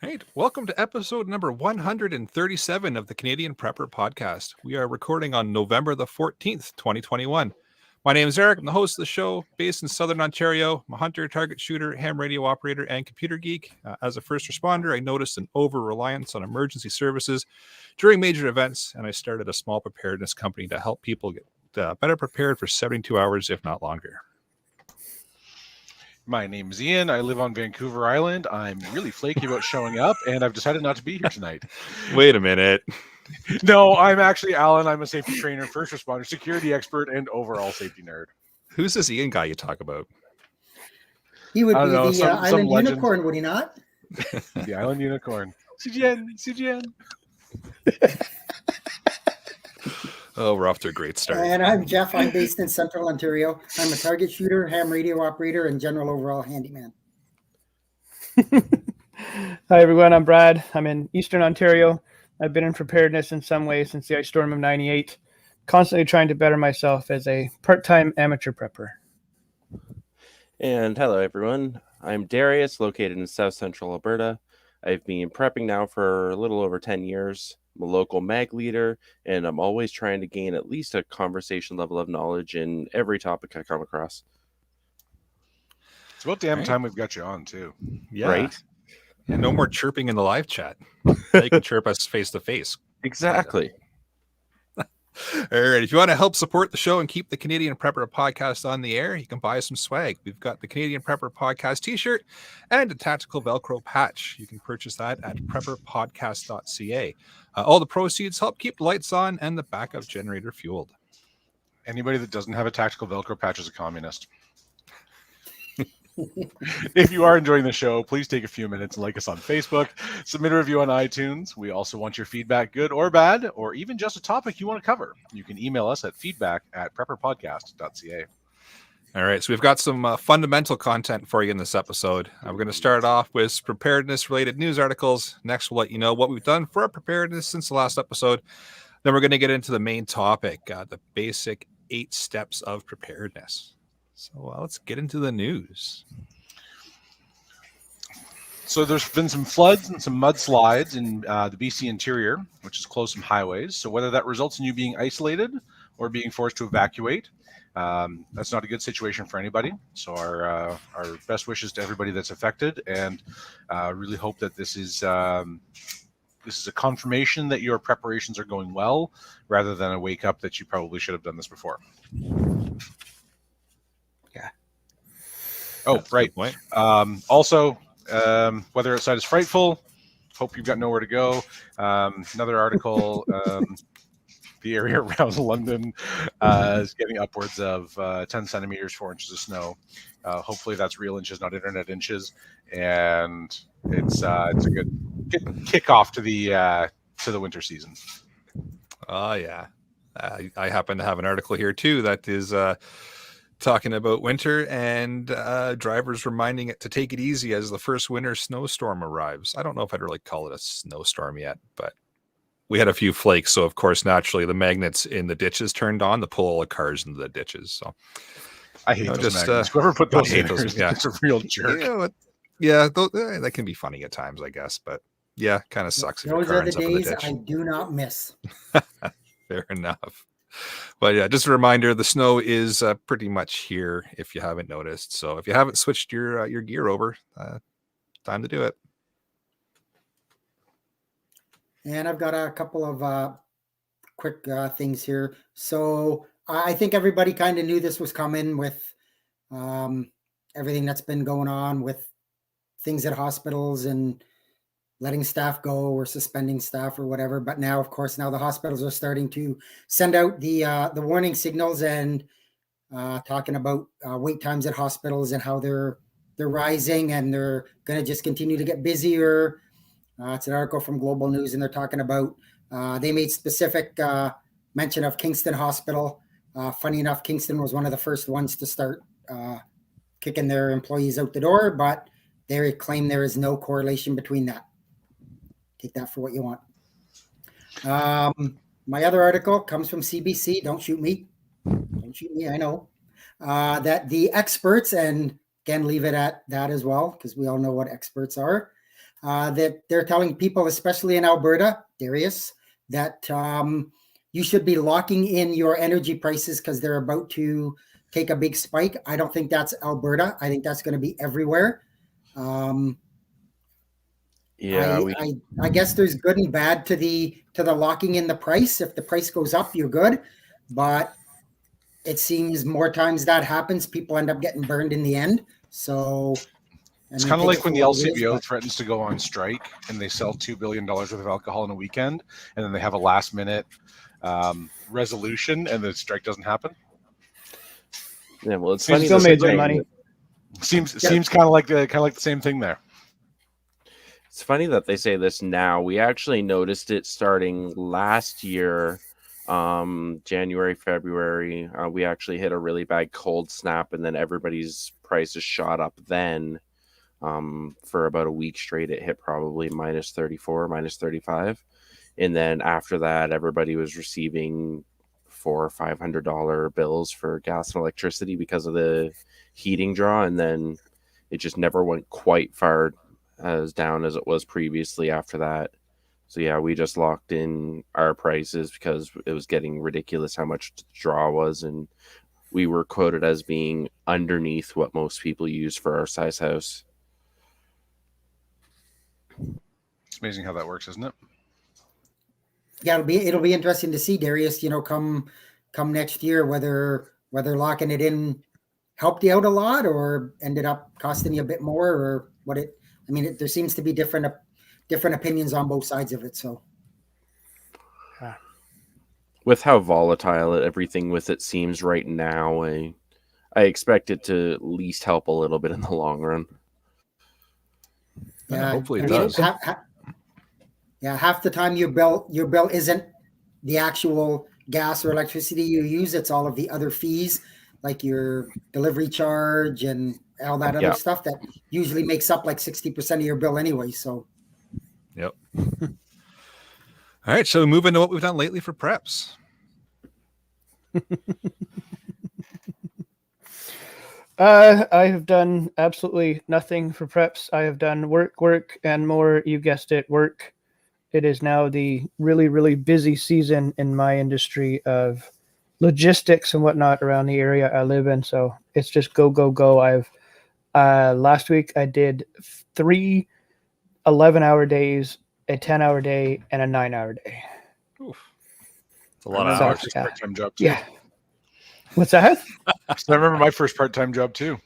Right. Welcome to episode number 137 of the Canadian Prepper Podcast. We are recording on November the 14th, 2021. My name is Eric. I'm the host of the show, based in Southern Ontario. I'm a hunter, target shooter, ham radio operator, and computer geek. As a first responder, I noticed an over-reliance on emergency services during major events, and I started a small preparedness company to help people get better prepared for 72 hours, if not longer. My name is Ian. I live on Vancouver Island. I'm really flaky about showing up, and I've decided not to be here tonight. Wait a minute. No, I'm actually Alan. I'm a safety trainer, first responder, security expert, and overall safety nerd. Who's this Ian guy you talk about? He would be the island unicorn, would he not? The island unicorn. CGN. Oh, we're off to a great start. And I'm Jeff. I'm based in Central Ontario. I'm a target shooter, ham radio operator, and general overall handyman. Hi, everyone. I'm Brad. I'm in Eastern Ontario. I've been in preparedness in some way since the ice storm of 98, constantly trying to better myself as a part-time amateur prepper. And hello, everyone. I'm Darious, located in South Central Alberta. I've been prepping now for a little over 10 years. I'm a local mag leader, and I'm always trying to gain at least a conversation level of knowledge in every topic I come across. It's about damn time we've got you on, too. Yeah. Right? And no more chirping in the live chat. They can chirp us face to face. Exactly. All right. If you want to help support the show and keep the Canadian Prepper Podcast on the air, you can buy some swag. We've got the Canadian Prepper Podcast t-shirt and a tactical Velcro patch. You can purchase that at prepperpodcast.ca. All the proceeds help keep the lights on and the backup generator fueled. Anybody that doesn't have a tactical Velcro patch is a communist. If you are enjoying the show, please take a few minutes and like us on Facebook. Submit a review on iTunes. We also want your feedback, good or bad, or even just a topic you want to cover. You can email us at feedback@prepperpodcast.ca. All right. So we've got some fundamental content for you in this episode. We're going to start off with preparedness-related news articles. Next, we'll let you know what we've done for our preparedness since the last episode. Then we're going to get into the main topic, the basic 8 steps of preparedness. So let's get into the news. So there's been some floods and some mudslides in the BC interior, which is close to some highways. So whether that results in you being isolated or being forced to evacuate, that's not a good situation for anybody. So our best wishes to everybody that's affected, and really hope that this is a confirmation that your preparations are going well, rather than a wake up that you probably should have done this before. Oh, that's right. Also, weather outside is frightful. Hope you've got nowhere to go. Another article, the area around London is getting upwards of 10 centimeters, 4 inches of snow. Hopefully that's real inches, not internet inches. And it's a good kickoff to the winter season. Oh, yeah. I happen to have an article here, too, that is talking about winter and drivers reminding it to take it easy as the first winter snowstorm arrives. I don't know if I'd really call it a snowstorm yet, but we had a few flakes. So, of course, naturally, the magnets in the ditches turned on to pull all the cars into the ditches. So I hate those magnets. Whoever put those in there is a real jerk. That can be funny at times, I guess. But, yeah, kind of sucks. Those are the days I do not miss. Fair enough. But yeah, just a reminder, the snow is pretty much here if you haven't noticed. So if you haven't switched your gear over, time to do it. And I've got a couple of quick things here. So I think everybody kind of knew this was coming with everything that's been going on with things at hospitals and letting staff go or suspending staff or whatever. But now, of course, the hospitals are starting to send out the warning signals and talking about wait times at hospitals and how they're rising and they're going to just continue to get busier. It's an article from Global News, and they're talking about they made specific mention of Kingston Hospital. Funny enough, Kingston was one of the first ones to start kicking their employees out the door, but they claim there is no correlation between that. Take that for what you want. My other article comes from CBC. Don't shoot me. Don't shoot me. I know that the experts, and again, leave it at that as well, because we all know what experts are. that they're telling people, especially in Alberta, Darius, that you should be locking in your energy prices because they're about to take a big spike. I don't think that's Alberta. I think that's going to be everywhere. Yeah, I guess there's good and bad to the locking in the price. If the price goes up, you're good, but it seems more times that happens, people end up getting burned in the end. So it's kind of like when the LCBO threatens to go on strike and they sell $2 billion worth of alcohol in a weekend, and then they have a last minute resolution, and the strike doesn't happen. Yeah, well, it's They funny. still that made they're their saying money. Seems kind of like the same thing there. It's funny that they say this now. We actually noticed it starting last year, January, February. We actually hit a really bad cold snap, and then everybody's prices shot up then. For about a week straight, it hit probably minus 34, minus 35. And then after that, everybody was receiving $400 or $500 bills for gas and electricity because of the heating draw. And then it just never went quite far as down as it was previously after that. So yeah, we just locked in our prices because it was getting ridiculous how much the draw was, and we were quoted as being underneath what most people use for our size house. It's amazing how that works, isn't it? Yeah, it'll be interesting to see, Darius, come next year, whether locking it in helped you out a lot or ended up costing you a bit more, or what it. I mean, there seems to be different opinions on both sides of it. So, with how volatile everything with it seems right now, I expect it to at least help a little bit in the long run. Yeah, hopefully it does. Half the time your bill isn't the actual gas or electricity you use; it's all of the other fees, like your delivery charge and all that other stuff that usually makes up like 60% of your bill anyway. So, yep. All right, so move into what we've done lately for preps. I have done absolutely nothing for preps. I have done work, and more. You guessed it, work. It is now the really, really busy season in my industry of logistics and whatnot around the area I live in. So it's just go, go, go. I've last week I did 3 11-hour days, a 10-hour day, and a 9-hour day. Oof. It's a lot of hours. Yeah. Part-time job too. Yeah. What's that? I remember my first part-time job too.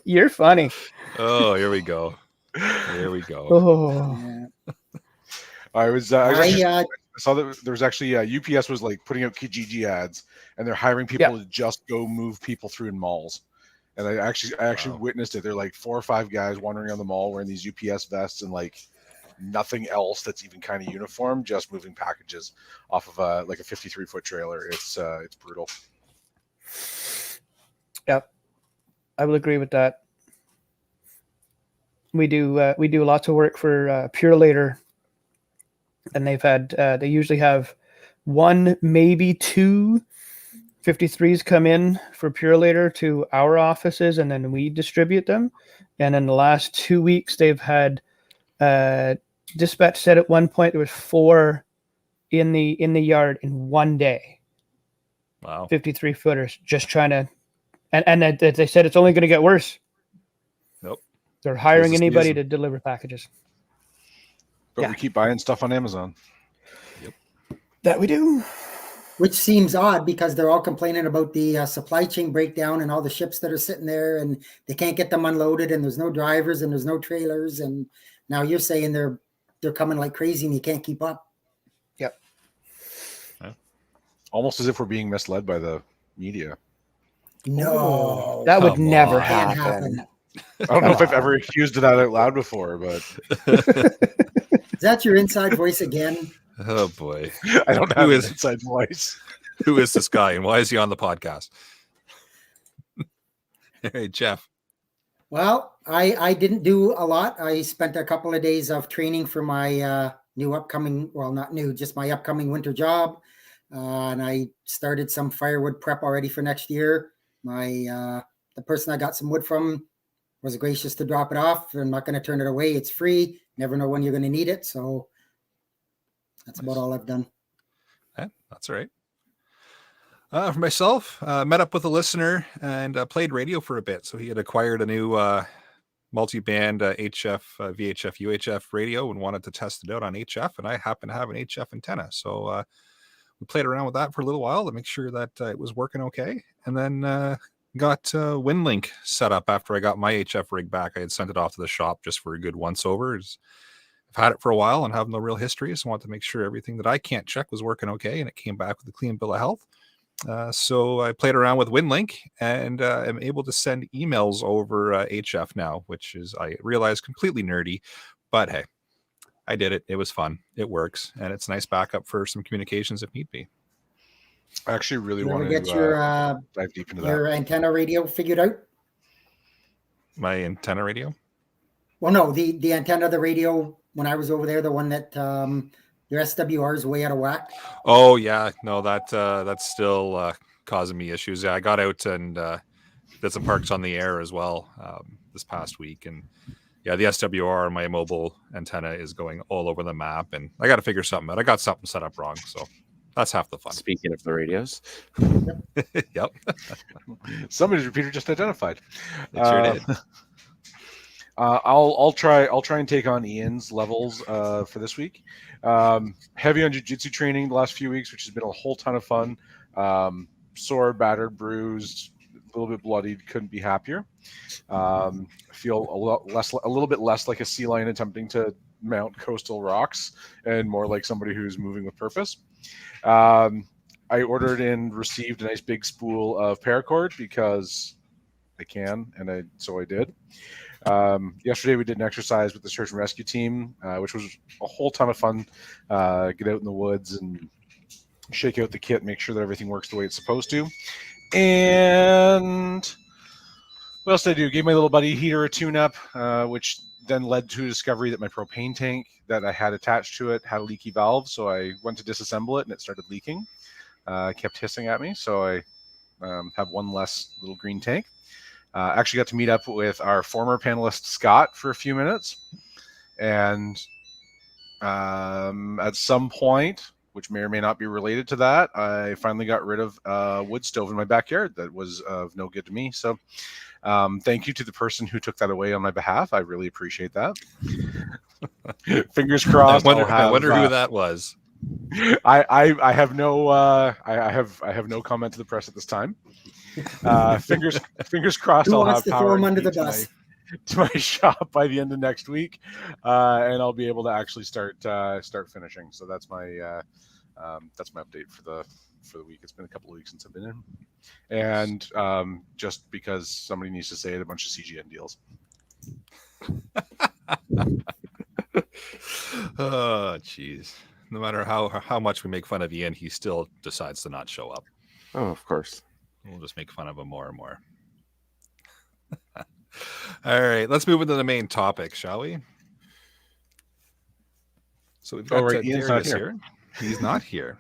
You're funny. Oh, here we go. Here we go. Oh. yeah. I saw that there was actually UPS was like putting out Kijiji ads, and they're hiring people to just go move people through in malls. And I actually witnessed it. They're like 4 or 5 guys wandering around the mall wearing these UPS vests and like nothing else that's even kind of uniform, just moving packages off of like a 53-foot trailer. It's brutal. Yep, I will agree with that. We do lots of work for Purelator, and they usually have 1, maybe 2 53s come in for Purelator to our offices, and then we distribute them. And in the last 2 weeks, they've had dispatch said at one point there was 4 in the yard in one day. Wow. 53 footers just trying to, and they said it's only going to get worse. Nope. They're hiring anybody to deliver packages. But we keep buying stuff on Amazon. Yep. That we do. Which seems odd because they're all complaining about the supply chain breakdown and all the ships that are sitting there and they can't get them unloaded and there's no drivers and there's no trailers. And now you're saying they're coming like crazy and you can't keep up. Yep. Yeah. Almost as if we're being misled by the media. No. That would never happen. happen. I don't know if I've ever accused of that out loud before, but Is that your inside voice again? Oh boy. I don't have an inside voice. Who is this guy and why is he on the podcast? Hey, Jeff. Well, I didn't do a lot. I spent a couple of days of training for my just my upcoming winter job. And I started some firewood prep already for next year. The person I got some wood from was gracious to drop it off. I'm not going to turn it away. It's free. Never know when you're going to need it. So that's about all I've done. Yeah, that's all right. For myself, met up with a listener and played radio for a bit. So he had acquired a new multi-band HF, VHF, UHF radio and wanted to test it out on HF. And I happen to have an HF antenna. So we played around with that for a little while to make sure that it was working okay. And then got WinLink set up after I got my HF rig back. I had sent it off to the shop just for a good once-over. I've had it for a while and have no real history. So I wanted to make sure everything that I can't check was working okay. And it came back with a clean bill of health. So I played around with WinLink and am able to send emails over HF now, which is, I realize, completely nerdy. But hey, I did it. It was fun. It works. And it's a nice backup for some communications if need be. I actually really You want ever to get your dive deep into your that. antenna radio figured out? My antenna radio? Well, no, the antenna of the radio when I was over there, the one that your SWR is way out of whack. Oh yeah, no, that's still causing me issues. Yeah, I got out and did some parks on the air as well this past week, and yeah, the SWR on my mobile antenna is going all over the map, and I got to figure something out. I got something set up wrong, so that's half the fun. Speaking of the radios, Yep, Somebody's repeater just identified. it sure did. I'll try and take on Ian's levels for this week. Heavy on jiu-jitsu training the last few weeks, which has been a whole ton of fun. Sore, battered, bruised, a little bit bloodied. Couldn't be happier. Feel a little bit less like a sea lion attempting to mount coastal rocks, and more like somebody who's moving with purpose. I ordered and received a nice big spool of paracord because I can, and so I did. Yesterday we did an exercise with the search and rescue team, which was a whole ton of fun. Get out in the woods and shake out the kit, make sure that everything works the way it's supposed to. And what else did I do? Gave my little buddy heater a tune-up, which then led to a discovery that my propane tank that I had attached to it had a leaky valve. So I went to disassemble it and it started leaking. Kept hissing at me. So I have one less little green tank. Actually got to meet up with our former panelist, Scott, for a few minutes. And at some point, which may or may not be related to that, I finally got rid of a wood stove in my backyard that was of no good to me. So thank you to the person who took that away on my behalf. I really appreciate that. Fingers crossed. I wonder who that was. I have no I have no comment to the press at this time. Fingers crossed. Who I'll wants have to power throw him under to the bus? my shop by the end of next week, and I'll be able to actually start finishing. So that's my update for the week. It's been a couple of weeks since I've been in, and just because somebody needs to say it, a bunch of CGN deals. Oh, jeez. No matter how much we make fun of Ian, he still decides to not show up. oh, of course. We'll just make fun of him more and more. All right, let's move into the main topic, shall we? So we've got Ian's not Darious here. He's not here.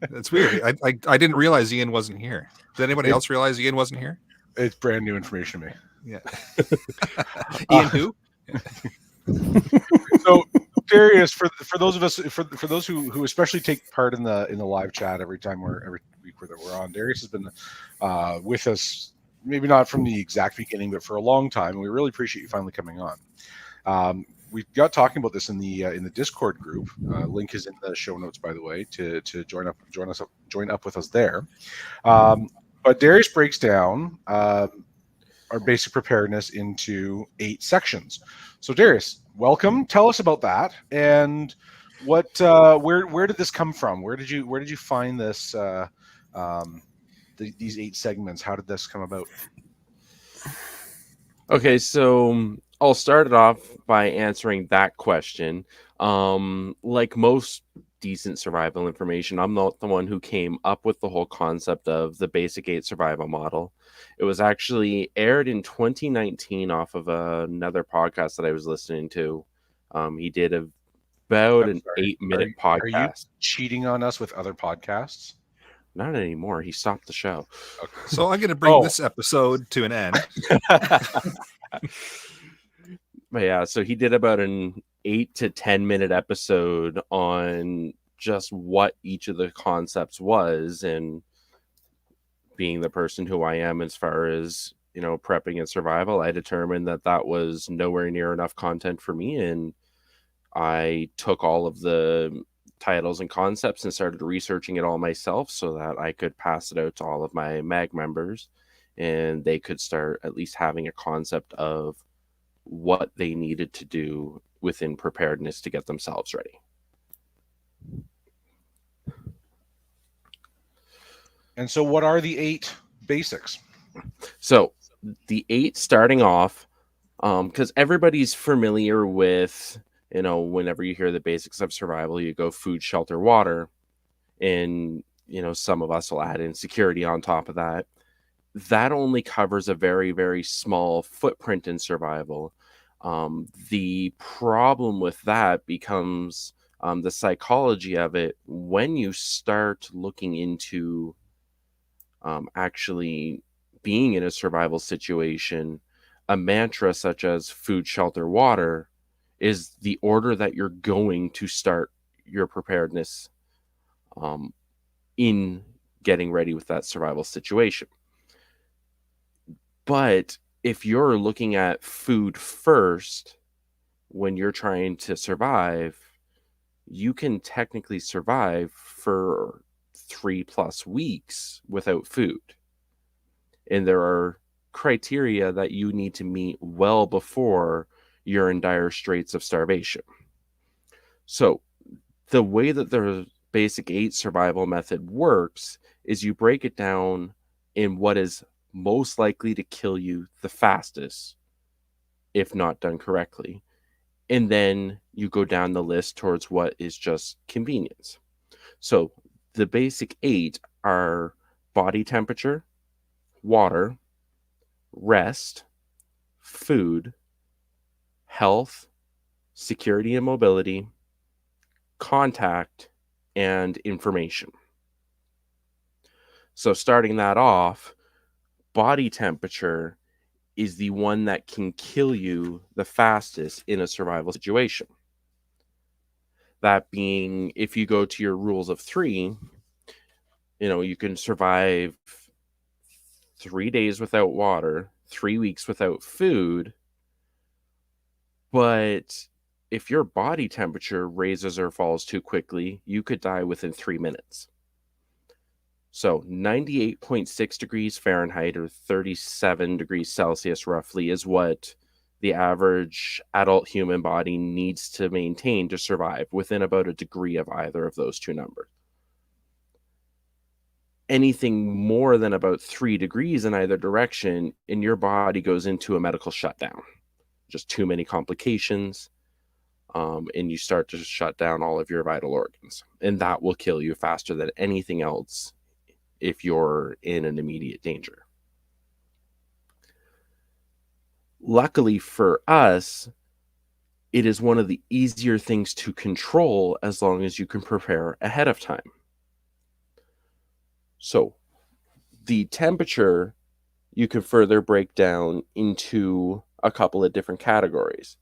That's weird. I didn't realize Ian wasn't here. Did anybody else realize Ian wasn't here? It's brand new information to me. Yeah. Ian who? So Darious, for those of us for those who especially take part in the live chat every week that we're on, Darious has been with us, maybe not from the exact beginning, but for a long time. And we really appreciate you finally coming on. We got talking about this in the Discord group. Link is in the show notes, by the way, to join up with us there. But Darious breaks down our basic preparedness into 8 sections. So Darious, welcome. Tell us about that, and what where did this come from? Where did you find this these 8 segments? How did this come about? Okay, so I'll start it off by answering that question. Like most decent survival information, I'm not the one who came up with the whole concept of the basic 8 survival model. It was actually aired in 2019 off of another podcast that I was listening to. He did about an 8-minute podcast. Are you cheating on us with other podcasts? Not anymore. He stopped the show. Okay. So I'm going to bring this episode to an end. But yeah, so he did about an 8 to 10 minute episode on just what each of the concepts was, and being the person who I am as far as, prepping and survival, I determined that that was nowhere near enough content for me, and I took all of the titles and concepts and started researching it all myself so that I could pass it out to all of my MAG members, and they could start at least having a concept of what they needed to do within preparedness to get themselves ready. And so, what are the 8 basics? So the 8 starting off, because everybody's familiar with, whenever you hear the basics of survival, you go food, shelter, water, and some of us will add in security on top of that. That only covers a very, very small footprint in survival. The problem with that becomes the psychology of it when you start looking into actually being in a survival situation. A mantra such as food, shelter, water is the order that you're going to start your preparedness in getting ready with that survival situation. But if you're looking at food first when you're trying to survive, you can technically survive for 3+ weeks without food. And there are criteria that you need to meet well before you're in dire straits of starvation. So the way that the basic 8 survival method works is you break it down in what is most likely to kill you the fastest if not done correctly. And then you go down the list towards what is just convenience. So the basic 8 are body temperature, water, rest, food, health, security and mobility, contact, and information. So starting that off, body temperature is the one that can kill you the fastest in a survival situation. That being, if you go to your rules of 3, you can survive 3 days without water, 3 weeks without food, but if your body temperature raises or falls too quickly, you could die within 3 minutes. So 98.6 degrees Fahrenheit or 37 degrees Celsius roughly is what the average adult human body needs to maintain to survive, within about a degree of either of those two numbers. Anything more than about 3 degrees in either direction, and your body goes into a medical shutdown. Just too many complications, and you start to shut down all of your vital organs. And that will kill you faster than anything else if you're in an immediate danger. Luckily for us, it is one of the easier things to control as long as you can prepare ahead of time. So the temperature you can further break down into a couple of different categories: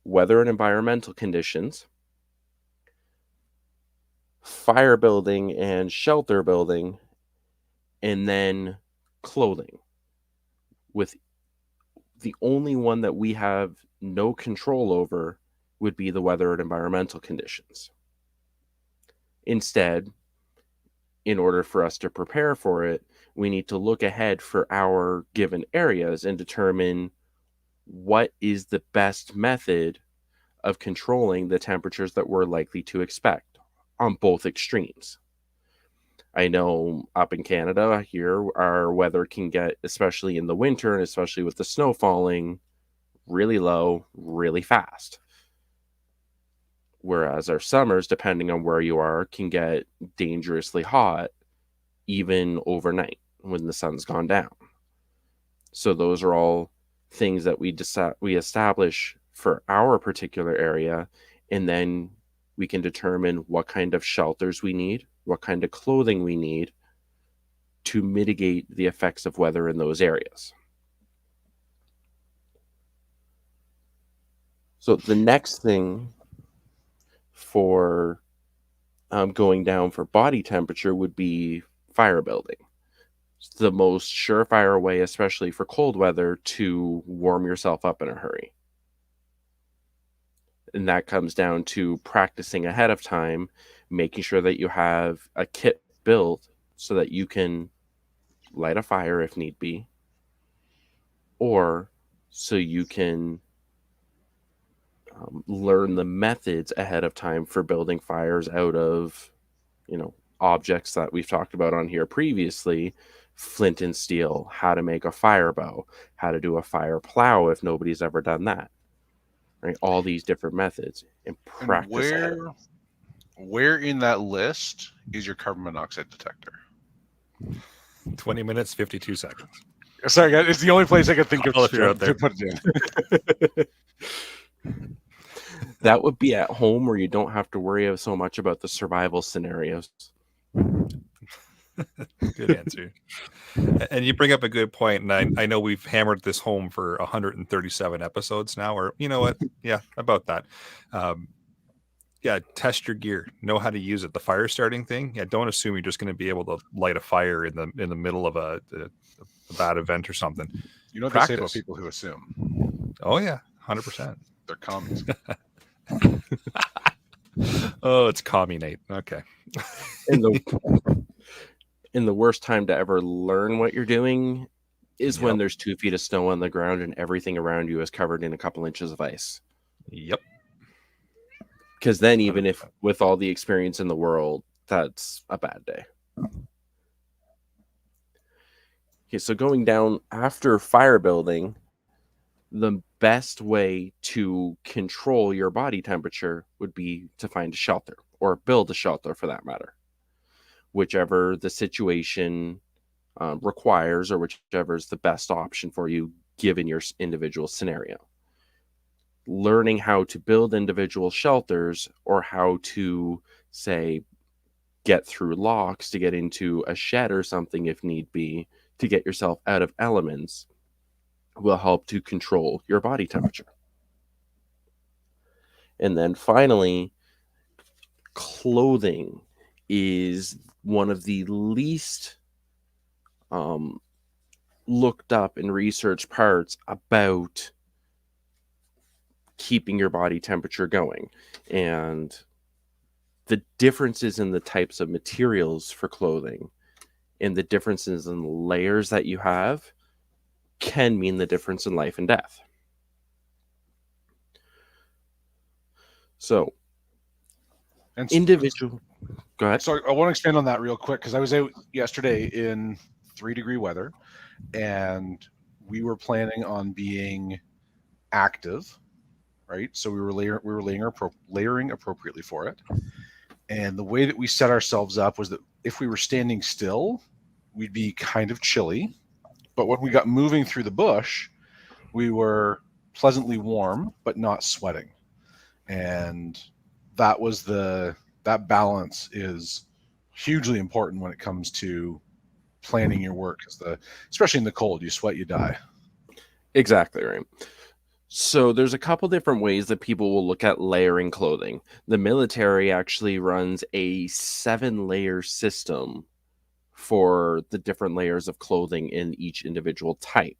weather and environmental conditions, fire building and shelter building, and then clothing, with the only one that we have no control over would be the weather and environmental conditions. Instead, in order for us to prepare for it, we need to look ahead for our given areas and determine what is the best method of controlling the temperatures that we're likely to expect on both extremes. I know up in Canada here, our weather can get, especially in the winter and especially with the snow falling, really low, really fast. Whereas our summers, depending on where you are, can get dangerously hot even overnight when the sun's gone down. So those are all things that we establish for our particular area, and then we can determine what kind of shelters we need, what kind of clothing we need to mitigate the effects of weather in those areas. So the next thing for going down for body temperature would be fire building. It's the most surefire way, especially for cold weather, to warm yourself up in a hurry. And that comes down to practicing ahead of time, making sure that you have a kit built so that you can light a fire if need be, or so you can learn the methods ahead of time for building fires out of, objects that we've talked about on here previously: flint and steel, how to make a fire bow, how to do a fire plow if nobody's ever done that, right? All these different methods and And practice ahead. where in that list is your carbon monoxide detector? 20 minutes, 52 seconds. Sorry, guys, it's the only place I could think of I'll let you out there. to put it in. That would be at home where you don't have to worry so much about the survival scenarios. Good answer. And you bring up a good point, and I know we've hammered this home for 137 episodes now, or you know what? Yeah, about that. Yeah, test your gear. Know how to use it. The fire starting thing. Yeah, don't assume you're just going to be able to light a fire in the middle of a bad event or something. You know what Practice. they say about people who assume? Oh yeah, 100%. They're commies. Oh, it's commie Nate. Okay. And the worst time to ever learn what you're doing is when there's 2 feet of snow on the ground and everything around you is covered in a couple inches of ice. Yep. Because then, even if with all the experience in the world, that's a bad day. Okay, so going down after fire building, the best way to control your body temperature would be to find a shelter, or build a shelter for that matter, whichever the situation requires, or whichever is the best option for you given your individual scenario. Learning how to build individual shelters, or how to, say, get through locks to get into a shed or something if need be, to get yourself out of elements, will help to control your body temperature. And then finally, clothing is one of the least looked up and researched parts about keeping your body temperature going. And the differences in the types of materials for clothing and the differences in the layers that you have can mean the difference in life and death. So, And individual. Go ahead. So I want to expand on that real quick, because I was out yesterday in 3-degree weather, and we were planning on being active, right? So we were layering appropriately for it. And the way that we set ourselves up was that if we were standing still, we'd be kind of chilly. But when we got moving through the bush, we were pleasantly warm, but not sweating. And that balance is hugely important when it comes to planning your work, especially in the cold. You sweat, you die. Exactly right. So there's a couple different ways that people will look at layering clothing. The military actually runs a 7-layer system for the different layers of clothing in each individual type.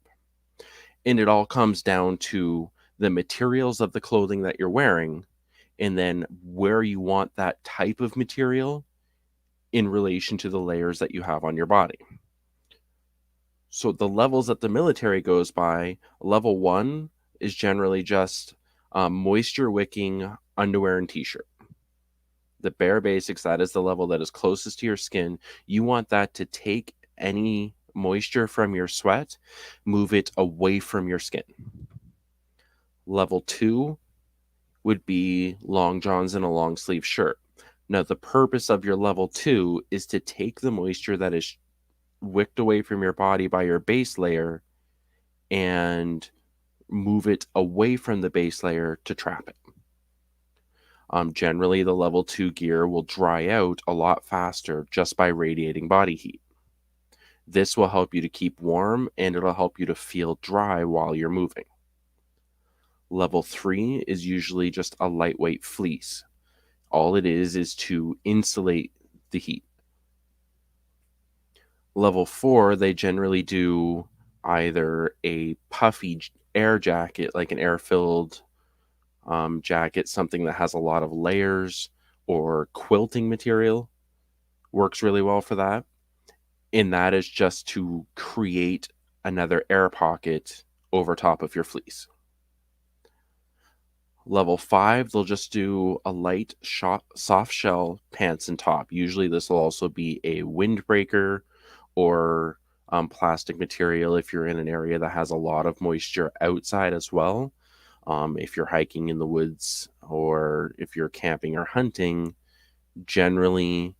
And it all comes down to the materials of the clothing that you're wearing, and then where you want that type of material in relation to the layers that you have on your body. So the levels that the military goes by, level 1 is generally just moisture wicking underwear and t-shirt. The bare basics, that is the level that is closest to your skin. You want that to take any moisture from your sweat, move it away from your skin. Level 2 would be long johns and a long sleeve shirt. Now, the purpose of your level 2 is to take the moisture that is wicked away from your body by your base layer and move it away from the base layer to trap it. Generally, the level 2 gear will dry out a lot faster just by radiating body heat. This will help you to keep warm, and it'll help you to feel dry while you're moving. Level 3 is usually just a lightweight fleece. All it is to insulate the heat. Level 4, they generally do either a puffy air jacket, like an air-filled jacket, something that has a lot of layers, or quilting material works really well for that. And that is just to create another air pocket over top of your fleece. Level 5, they'll just do a light soft shell pants and top. Usually this will also be a windbreaker or plastic material if you're in an area that has a lot of moisture outside as well. If you're hiking in the woods or if you're camping or hunting, generally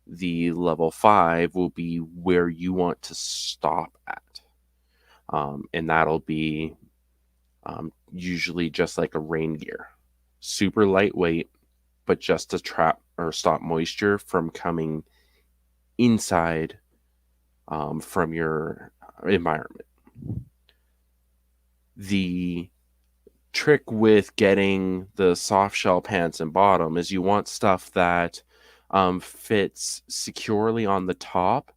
the level 5 will be where you want to stop at. And that'll be usually just like a rain gear. Super lightweight, but just to trap or stop moisture from coming inside from your environment. The trick with getting the soft shell pants and bottom is you want stuff that fits securely on the top,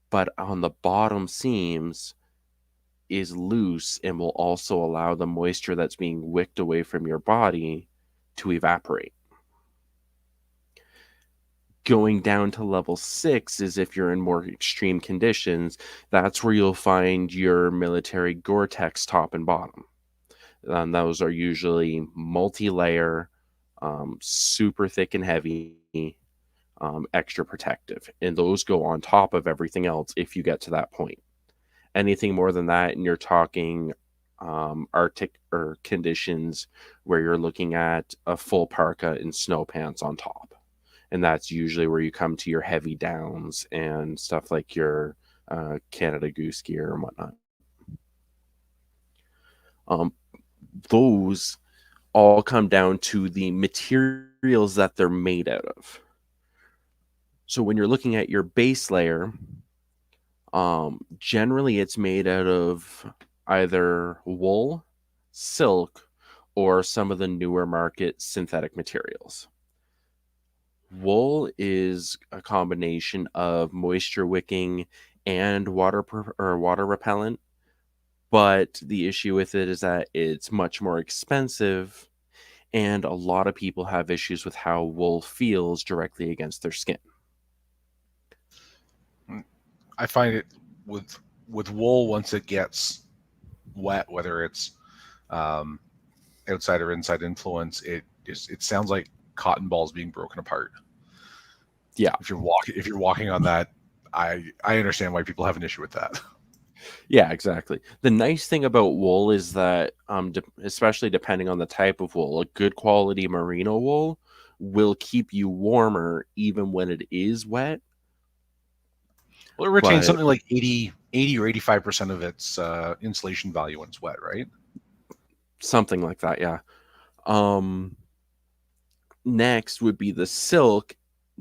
but on the bottom seams is loose and will also allow the moisture that's being wicked away from your body to evaporate. Going down to level 6 is if you're in more extreme conditions. That's where you'll find your military Gore-Tex top and bottom. Those are usually multi-layer, super thick and heavy, extra protective. And those go on top of everything else if you get to that point. Anything more than that, and you're talking Arctic or conditions where you're looking at a full parka and snow pants on top. And that's usually where you come to your heavy downs and stuff like your Canada Goose gear and whatnot. Those all come down to the materials that they're made out of. So when you're looking at your base layer, generally it's made out of either wool, silk, or some of the newer market synthetic materials. Wool is a combination of moisture wicking and water repellent, but the issue with it is that it's much more expensive, and a lot of people have issues with how wool feels directly against their skin. I find it with wool, once it gets wet, whether it's outside or inside influence, it sounds like cotton balls being broken apart. Yeah. If you're walking on that, I understand why people have an issue with that. Yeah, exactly. The nice thing about wool is that, especially depending on the type of wool, a good quality merino wool will keep you warmer even when it is wet. Well, it retains something like 80 or 85% of its insulation value when it's wet, right? Something like that, yeah. Next would be the silk.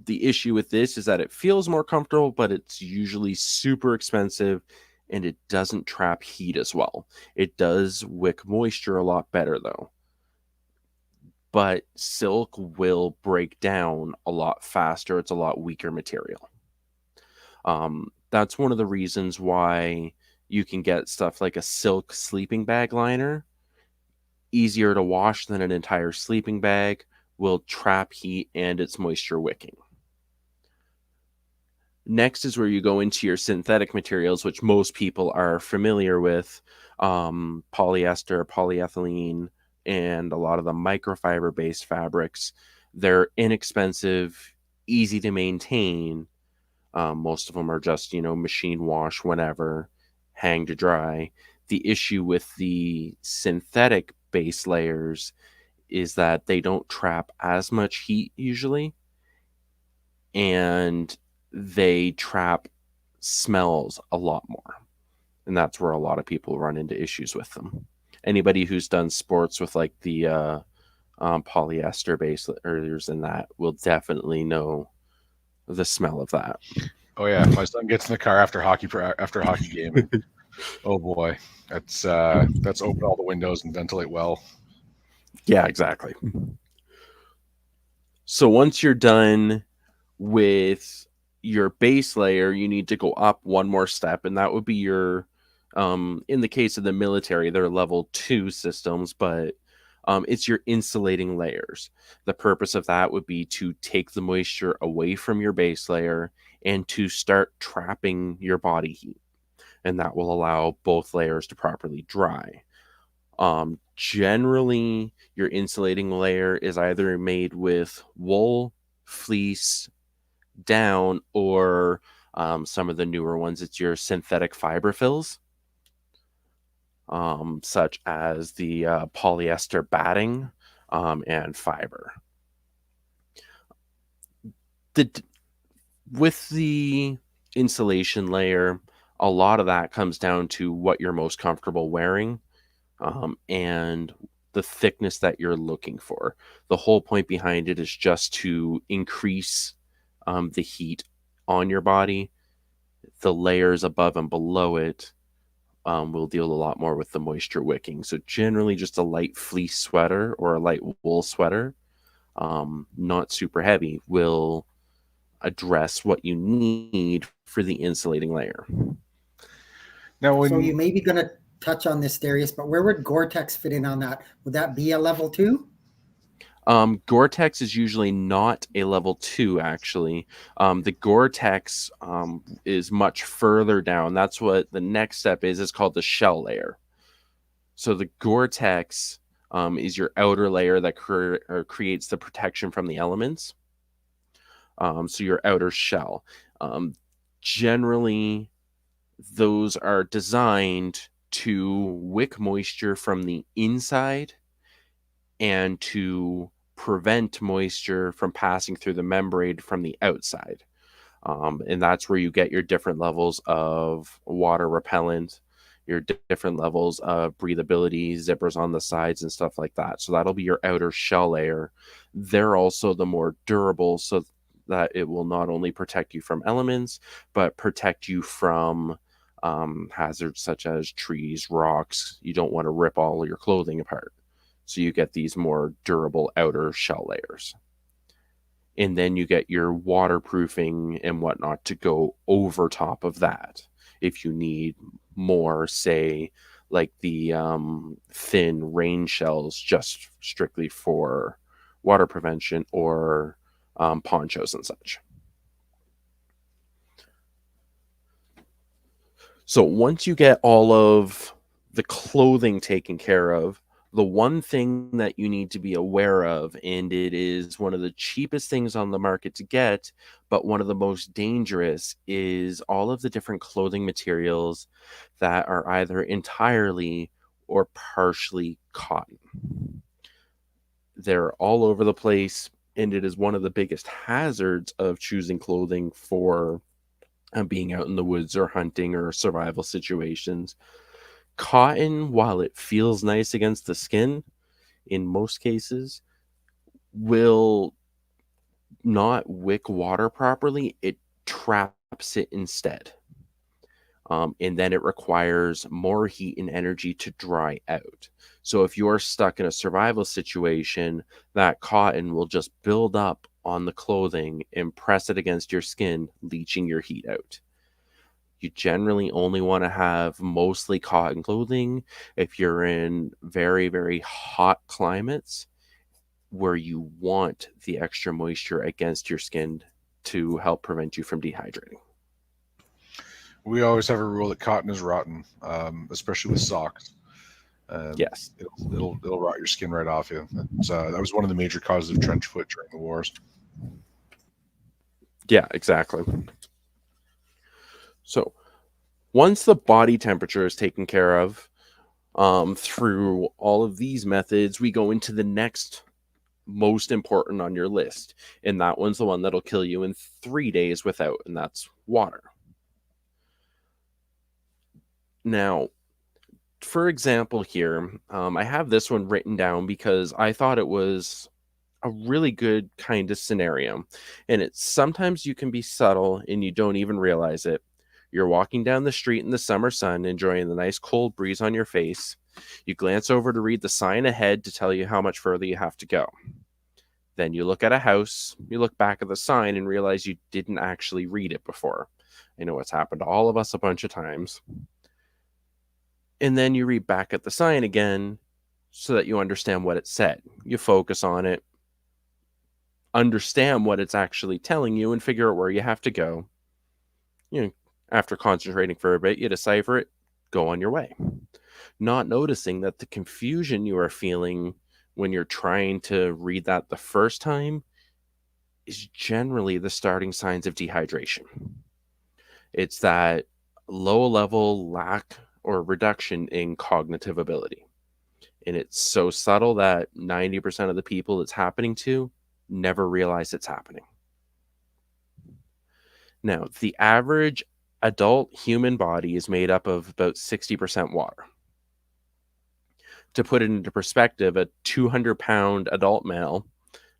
The issue with this is that it feels more comfortable, but it's usually super expensive, and it doesn't trap heat as well. It does wick moisture a lot better, though. But silk will break down a lot faster. It's a lot weaker material. That's one of the reasons why you can get stuff like a silk sleeping bag liner. Easier to wash than an entire sleeping bag, will trap heat, and it's moisture wicking. Next is where you go into your synthetic materials, which most people are familiar with. Polyester, polyethylene, and a lot of the microfiber-based fabrics. They're inexpensive, easy to maintain. Most of them are just, machine wash whenever, hang to dry. The issue with the synthetic base layers is that they don't trap as much heat usually, and they trap smells a lot more. And that's where a lot of people run into issues with them. Anybody who's done sports with like the polyester base layers and that will definitely know the smell of that. Oh yeah, my son gets in the car after hockey game. Oh boy, that's open all the windows and ventilate well. Yeah, exactly. So once you're done with your base layer, you need to go up one more step, and that would be your in the case of the military, they're level 2 systems, but it's your insulating layers. The purpose of that would be to take the moisture away from your base layer and to start trapping your body heat, and that will allow both layers to properly dry. Generally, your insulating layer is either made with wool, fleece, down, or some of the newer ones, it's your synthetic fiber fills, such as the polyester batting and fiber. With the insulation layer, a lot of that comes down to what you're most comfortable wearing, and the thickness that you're looking for. The whole point behind it is just to increase the heat on your body. The layers above and below it will deal a lot more with the moisture wicking. So generally just a light fleece sweater or a light wool sweater, not super heavy, will address what you need for the insulating layer. Now, So you when may be going to touch on this, Darius, but where would Gore-Tex fit in on that? Would that be a level 2? Gore-Tex is usually not a level 2, actually. The Gore-Tex is much further down. That's what the next step is. It's called the shell layer. So the Gore-Tex is your outer layer that creates the protection from the elements. So your outer shell. Generally, those are designed to wick moisture from the inside and to prevent moisture from passing through the membrane from the outside. And that's where you get your different levels of water repellent, your different levels of breathability, zippers on the sides, and stuff like that. So that'll be your outer shell layer. They're also the more durable, so that it will not only protect you from elements, but protect you from hazards such as trees, rocks. You don't want to rip all your clothing apart. So you get these more durable outer shell layers. And then you get your waterproofing and whatnot to go over top of that. If you need more, say, like the thin rain shells just strictly for water prevention, or ponchos and such. So once you get all of the clothing taken care of, the one thing that you need to be aware of, and it is one of the cheapest things on the market to get, but one of the most dangerous, is all of the different clothing materials that are either entirely or partially cotton. They're all over the place, and it is one of the biggest hazards of choosing clothing for being out in the woods or hunting or survival situations. Cotton, while it feels nice against the skin, in most cases, will not wick water properly. It traps it instead. And then it requires more heat and energy to dry out. So if you're stuck in a survival situation, that cotton will just build up on the clothing and press it against your skin, leaching your heat out. You generally only want to have mostly cotton clothing if you're in very, very hot climates where you want the extra moisture against your skin to help prevent you from dehydrating. we always have a rule that cotton is rotten, especially with socks. Yes. It'll rot your skin right off you. That was one of the major causes of trench foot during the wars. Yeah, exactly. So once the body temperature is taken care of through all of these methods, we go into the next most important on your list. And that one's the one that'll kill you in 3 days without, and that's water. Now, for example here, I have this one written down because I thought it was a really good kind of scenario. And it's sometimes you can be subtle and you don't even realize it. You're walking down the street in the summer sun, enjoying the nice cold breeze on your face, You glance over to read the sign ahead to tell you how much further you have to go. Then you look at a house, you look back at the sign and realize you didn't actually read it before. I know it's happened to all of us a bunch of times. And then you read back at the sign again so that you understand what it said. You focus on it, understand what it's actually telling you, and figure out where you have to go. After concentrating for a bit, you decipher it, go on your way. Not noticing that the confusion you are feeling when you're trying to read that the first time is generally the starting signs of dehydration. It's that low level lack or reduction in cognitive ability. And it's so subtle that 90% of the people it's happening to never realize it's happening. Now, the average adult human body is made up of about 60% water. To put it into perspective, a 200-pound adult male,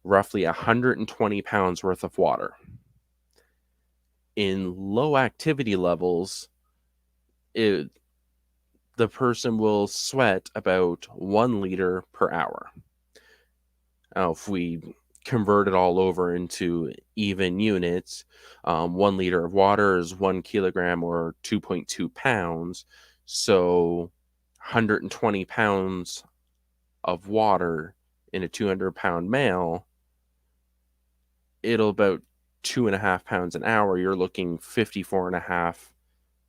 roughly 120 pounds worth of water. In low activity levels, the person will sweat about 1 liter per hour. Now, if we convert it all over into even units, 1 liter of water is 1 kilogram or 2.2 pounds. So 120 pounds of water in a 200-pound male, it'll about 2.5 pounds an hour. You're looking 54.5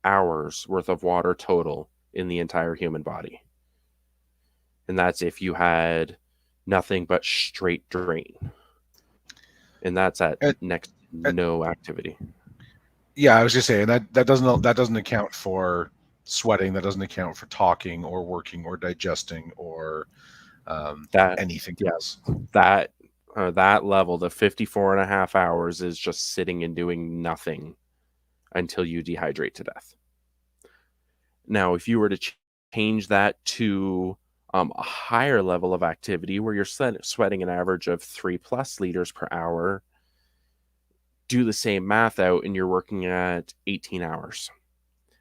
hours worth of water total in the entire human body. And that's if you had nothing but straight drain. And that's at next no activity. Yeah, I was just saying that doesn't account for sweating. That doesn't account for talking or working or digesting or anything else. That level, the 54.5 hours, is just sitting and doing nothing until you dehydrate to death. Now, if you were to change that to a higher level of activity where you're sweating an average of 3+ liters per hour, do the same math out and you're working at 18 hours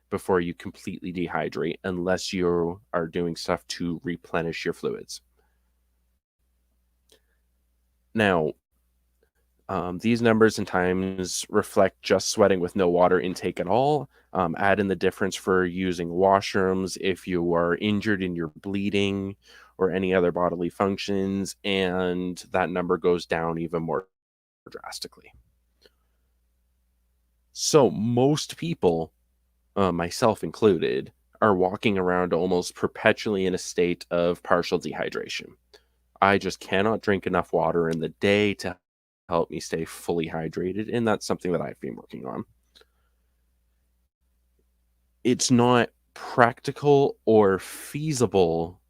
before you completely dehydrate, unless you are doing stuff to replenish your fluids. Now, these numbers and times reflect just sweating with no water intake at all. Add in the difference for using washrooms if you are injured and you're bleeding or any other bodily functions, and that number goes down even more drastically. So most people, myself included, are walking around almost perpetually in a state of partial dehydration. I just cannot drink enough water in the day to help me stay fully hydrated, and that's something that I've been working on. It's not practical or feasible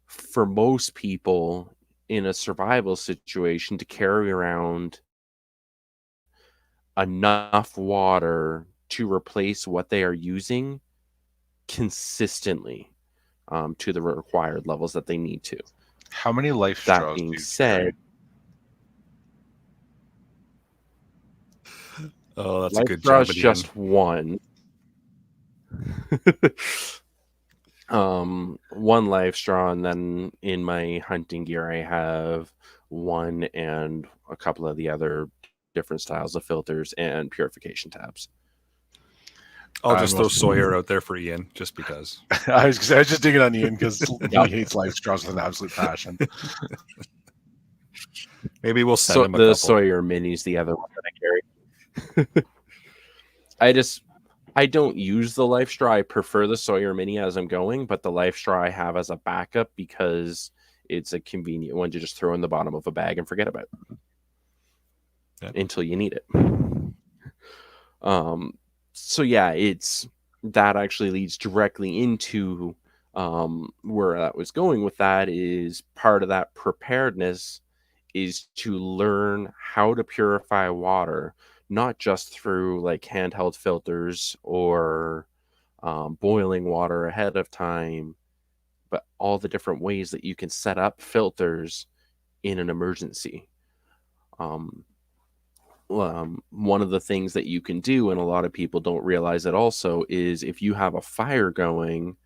for most people in a survival situation to carry around enough water to replace what they are using consistently to the required levels that they need to. How many life That straws being do you said, Oh, that's a life good straw job is at the end. just one. One life straw, and then in my hunting gear I have one and a couple of the other different styles of filters and purification tabs. I'll just throw Sawyer out there for Ian, just because. I was just digging on Ian because he hates life straws with an absolute passion. Maybe we'll send him a the couple. Sawyer Mini's the other one that I carry. I don't use the life straw. I prefer the Sawyer Mini as I'm going, but the life straw I have as a backup because it's a convenient one to just throw in the bottom of a bag and forget about until you need it. So yeah, that actually leads directly into where I was going with that. Is part of that preparedness is to learn how to purify water, not just through like handheld filters or boiling water ahead of time, but all the different ways that you can set up filters in an emergency. One of the things that you can do, and a lot of people don't realize it also, is if you have a fire going,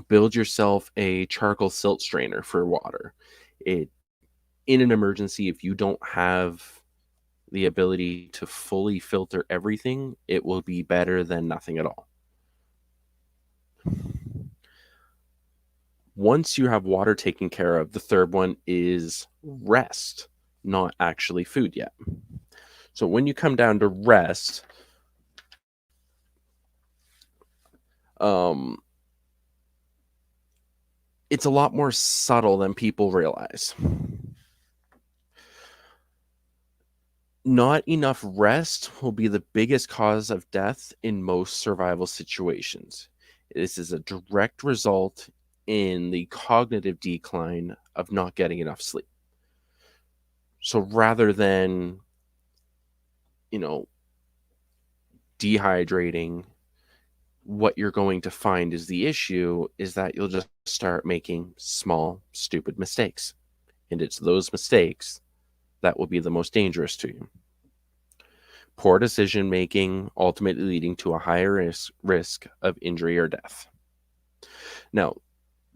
build yourself a charcoal silt strainer for water. In an emergency, if you don't have the ability to fully filter everything, it will be better than nothing at all. Once you have water taken care of, the third one is rest, not actually food yet. So when you come down to rest, it's a lot more subtle than people realize. Not enough rest will be the biggest cause of death in most survival situations. This is a direct result in the cognitive decline of not getting enough sleep. So rather than, dehydrating, what you're going to find is the issue is that you'll just start making small, stupid mistakes. And it's those mistakes that will be the most dangerous to you. Poor decision making, ultimately leading to a higher risk of injury or death. Now,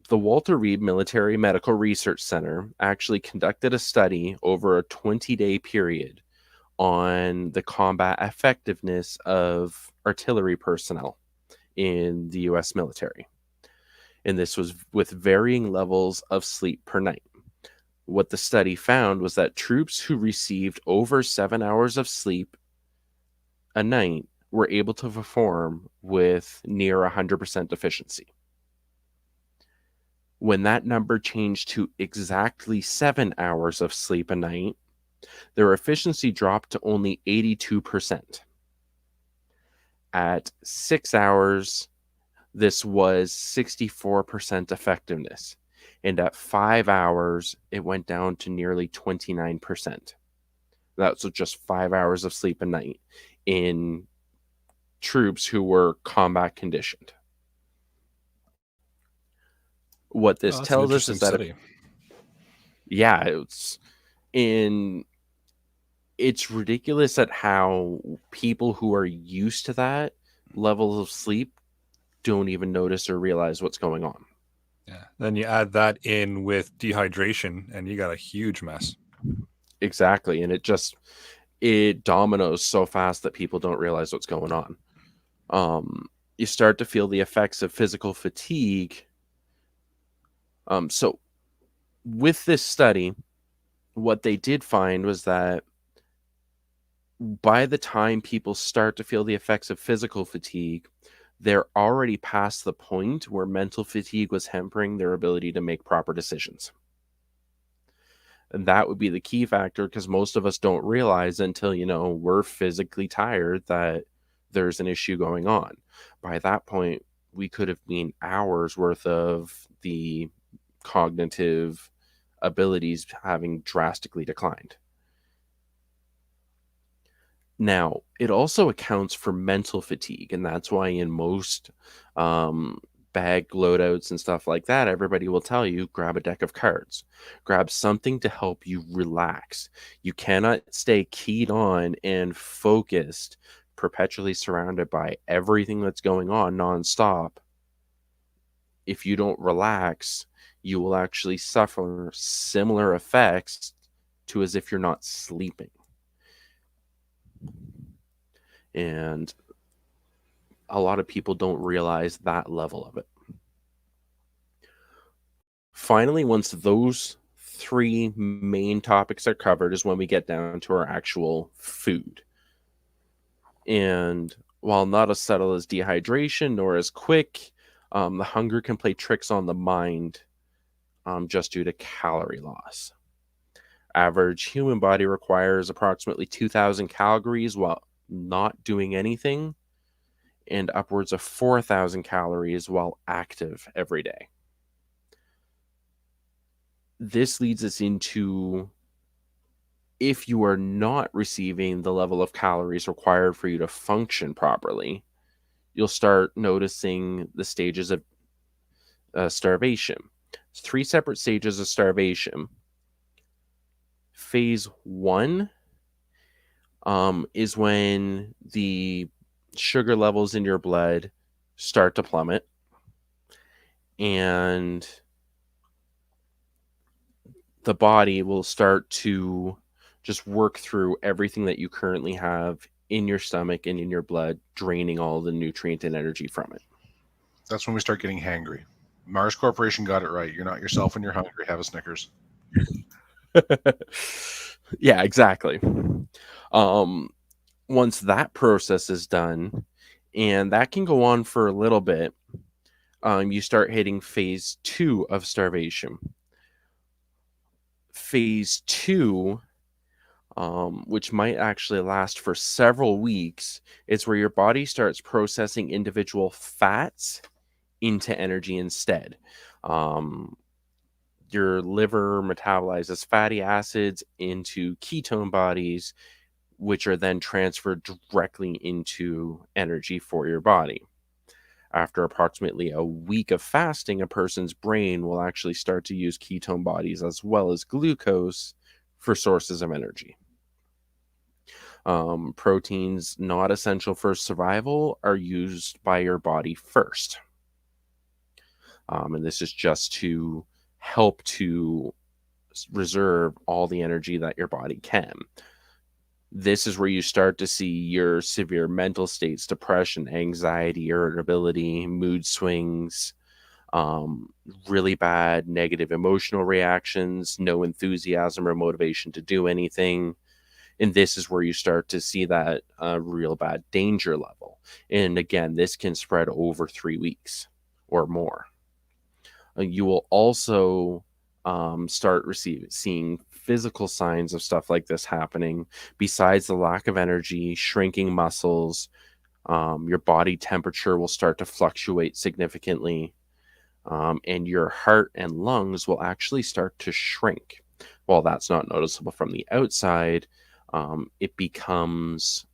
the Walter Reed Military Medical Research Center actually conducted a study over a 20-day period on the combat effectiveness of artillery personnel in the US military. And this was with varying levels of sleep per night. What the study found was that troops who received over 7 hours of sleep a night were able to perform with near 100% efficiency. When that number changed to exactly 7 hours of sleep a night, their efficiency dropped to only 82%. At 6 hours, this was 64% effectiveness. And at 5 hours, it went down to nearly 29%. That's just 5 hours of sleep a night in troops who were combat conditioned. What this That's tells an us is interesting that, study. it's ridiculous at how people who are used to that level of sleep don't even notice or realize what's going on. Yeah. Then you add that in with dehydration, and you got a huge mess. Exactly. And it dominoes so fast that people don't realize what's going on. You start to feel the effects of physical fatigue. So with this study, what they did find was that by the time people start to feel the effects of physical fatigue, they're already past the point where mental fatigue was hampering their ability to make proper decisions. And that would be the key factor, because most of us don't realize until, we're physically tired that there's an issue going on. By that point, we could have been hours worth of the cognitive abilities having drastically declined. Now, it also accounts for mental fatigue, and that's why in most bag loadouts and stuff like that, everybody will tell you, grab a deck of cards. Grab something to help you relax. You cannot stay keyed on and focused, perpetually surrounded by everything that's going on nonstop. If you don't relax, you will actually suffer similar effects to as if you're not sleeping. And a lot of people don't realize that level of it. Finally, once those three main topics are covered is when we get down to our actual food. And while not as subtle as dehydration nor as quick, the hunger can play tricks on the mind just due to calorie loss. Average human body requires approximately 2,000 calories while not doing anything, and upwards of 4,000 calories while active every day. This leads us into, if you are not receiving the level of calories required for you to function properly, you'll start noticing the stages of starvation. 3 separate stages of starvation. Phase 1 is when the sugar levels in your blood start to plummet. and the body will start to just work through everything that you currently have in your stomach and in your blood, draining all the nutrient and energy from That's when we start getting hangry. Mars Corporation got it right. You're not yourself when you're hungry. Have a Snickers. it. Yeah, exactly. Once that process is done, and that can go on for a little bit, you start hitting phase 2 of starvation. Phase 2, which might actually last for several weeks, is where your body starts processing individual fats into energy instead. Your liver metabolizes fatty acids into ketone bodies, which are then transferred directly into energy for your body. After approximately a week of fasting, a person's brain will actually start to use ketone bodies as well as glucose for sources of energy. Proteins not essential for survival are used by your body first. And this is just to help to reserve all the energy that your body can. This is where you start to see your severe mental states, depression, anxiety, irritability, mood swings, really bad negative emotional reactions, no enthusiasm or motivation to do anything. And this is where you start to see that real bad danger level. And again, this can spread over 3 weeks or more. You will also start seeing physical signs of stuff like this happening. Besides the lack of energy, shrinking muscles, your body temperature will start to fluctuate significantly, and your heart and lungs will actually start to shrink. While that's not noticeable from the outside, it becomes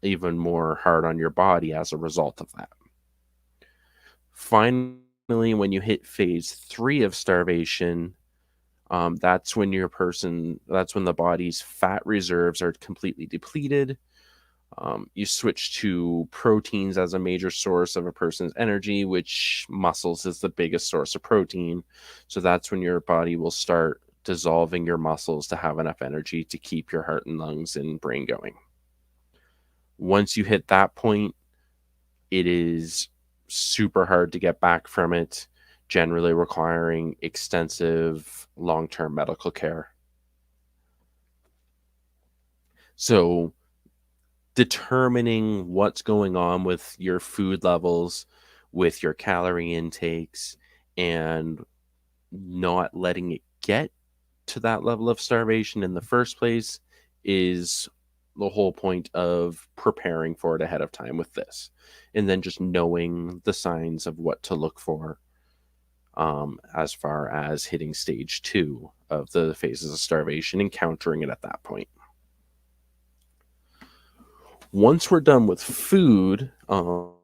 even more hard on your body as a result of that. Finally, when you hit phase 3 of starvation, that's when the body's fat reserves are completely depleted. You switch to proteins as a major source of a person's energy, which muscles is the biggest source of protein. So that's when your body will start dissolving your muscles to have enough energy to keep your heart and lungs and brain going. Once you hit that point, it is super hard to get back from it, generally requiring extensive long-term medical care. So determining what's going on with your food levels, with your calorie intakes, and not letting it get to that level of starvation in the first place is the whole point of preparing for it ahead of time with this. And then just knowing the signs of what to look for as far as hitting stage 2 of the phases of starvation and countering it at that point. Once we're done with food, so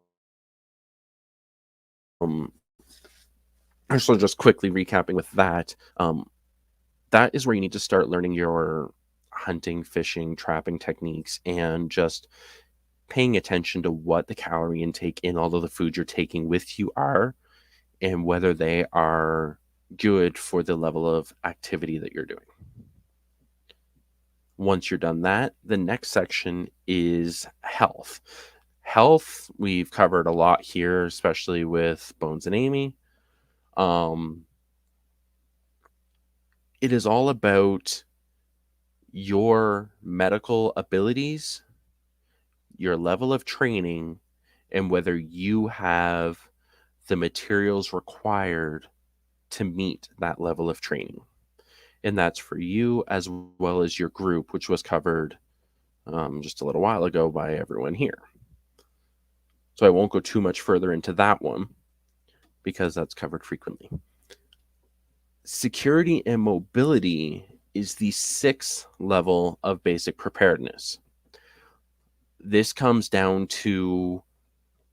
just quickly recapping with that, that is where you need to start learning your hunting, fishing, trapping techniques, and just paying attention to what the calorie intake in all of the food you're taking with you are, and whether they are good for the level of activity that you're doing. Once you're done that, the next section is health. Health, we've covered a lot here, especially with Bones and Amy. It is all about your medical abilities, your level of training, and whether you have the materials required to meet that level of training. And that's for you as well as your group, which was covered just a little while ago by everyone here. So I won't go too much further into that one because that's covered frequently. Security and mobility is the 6th level of basic preparedness. This comes down to,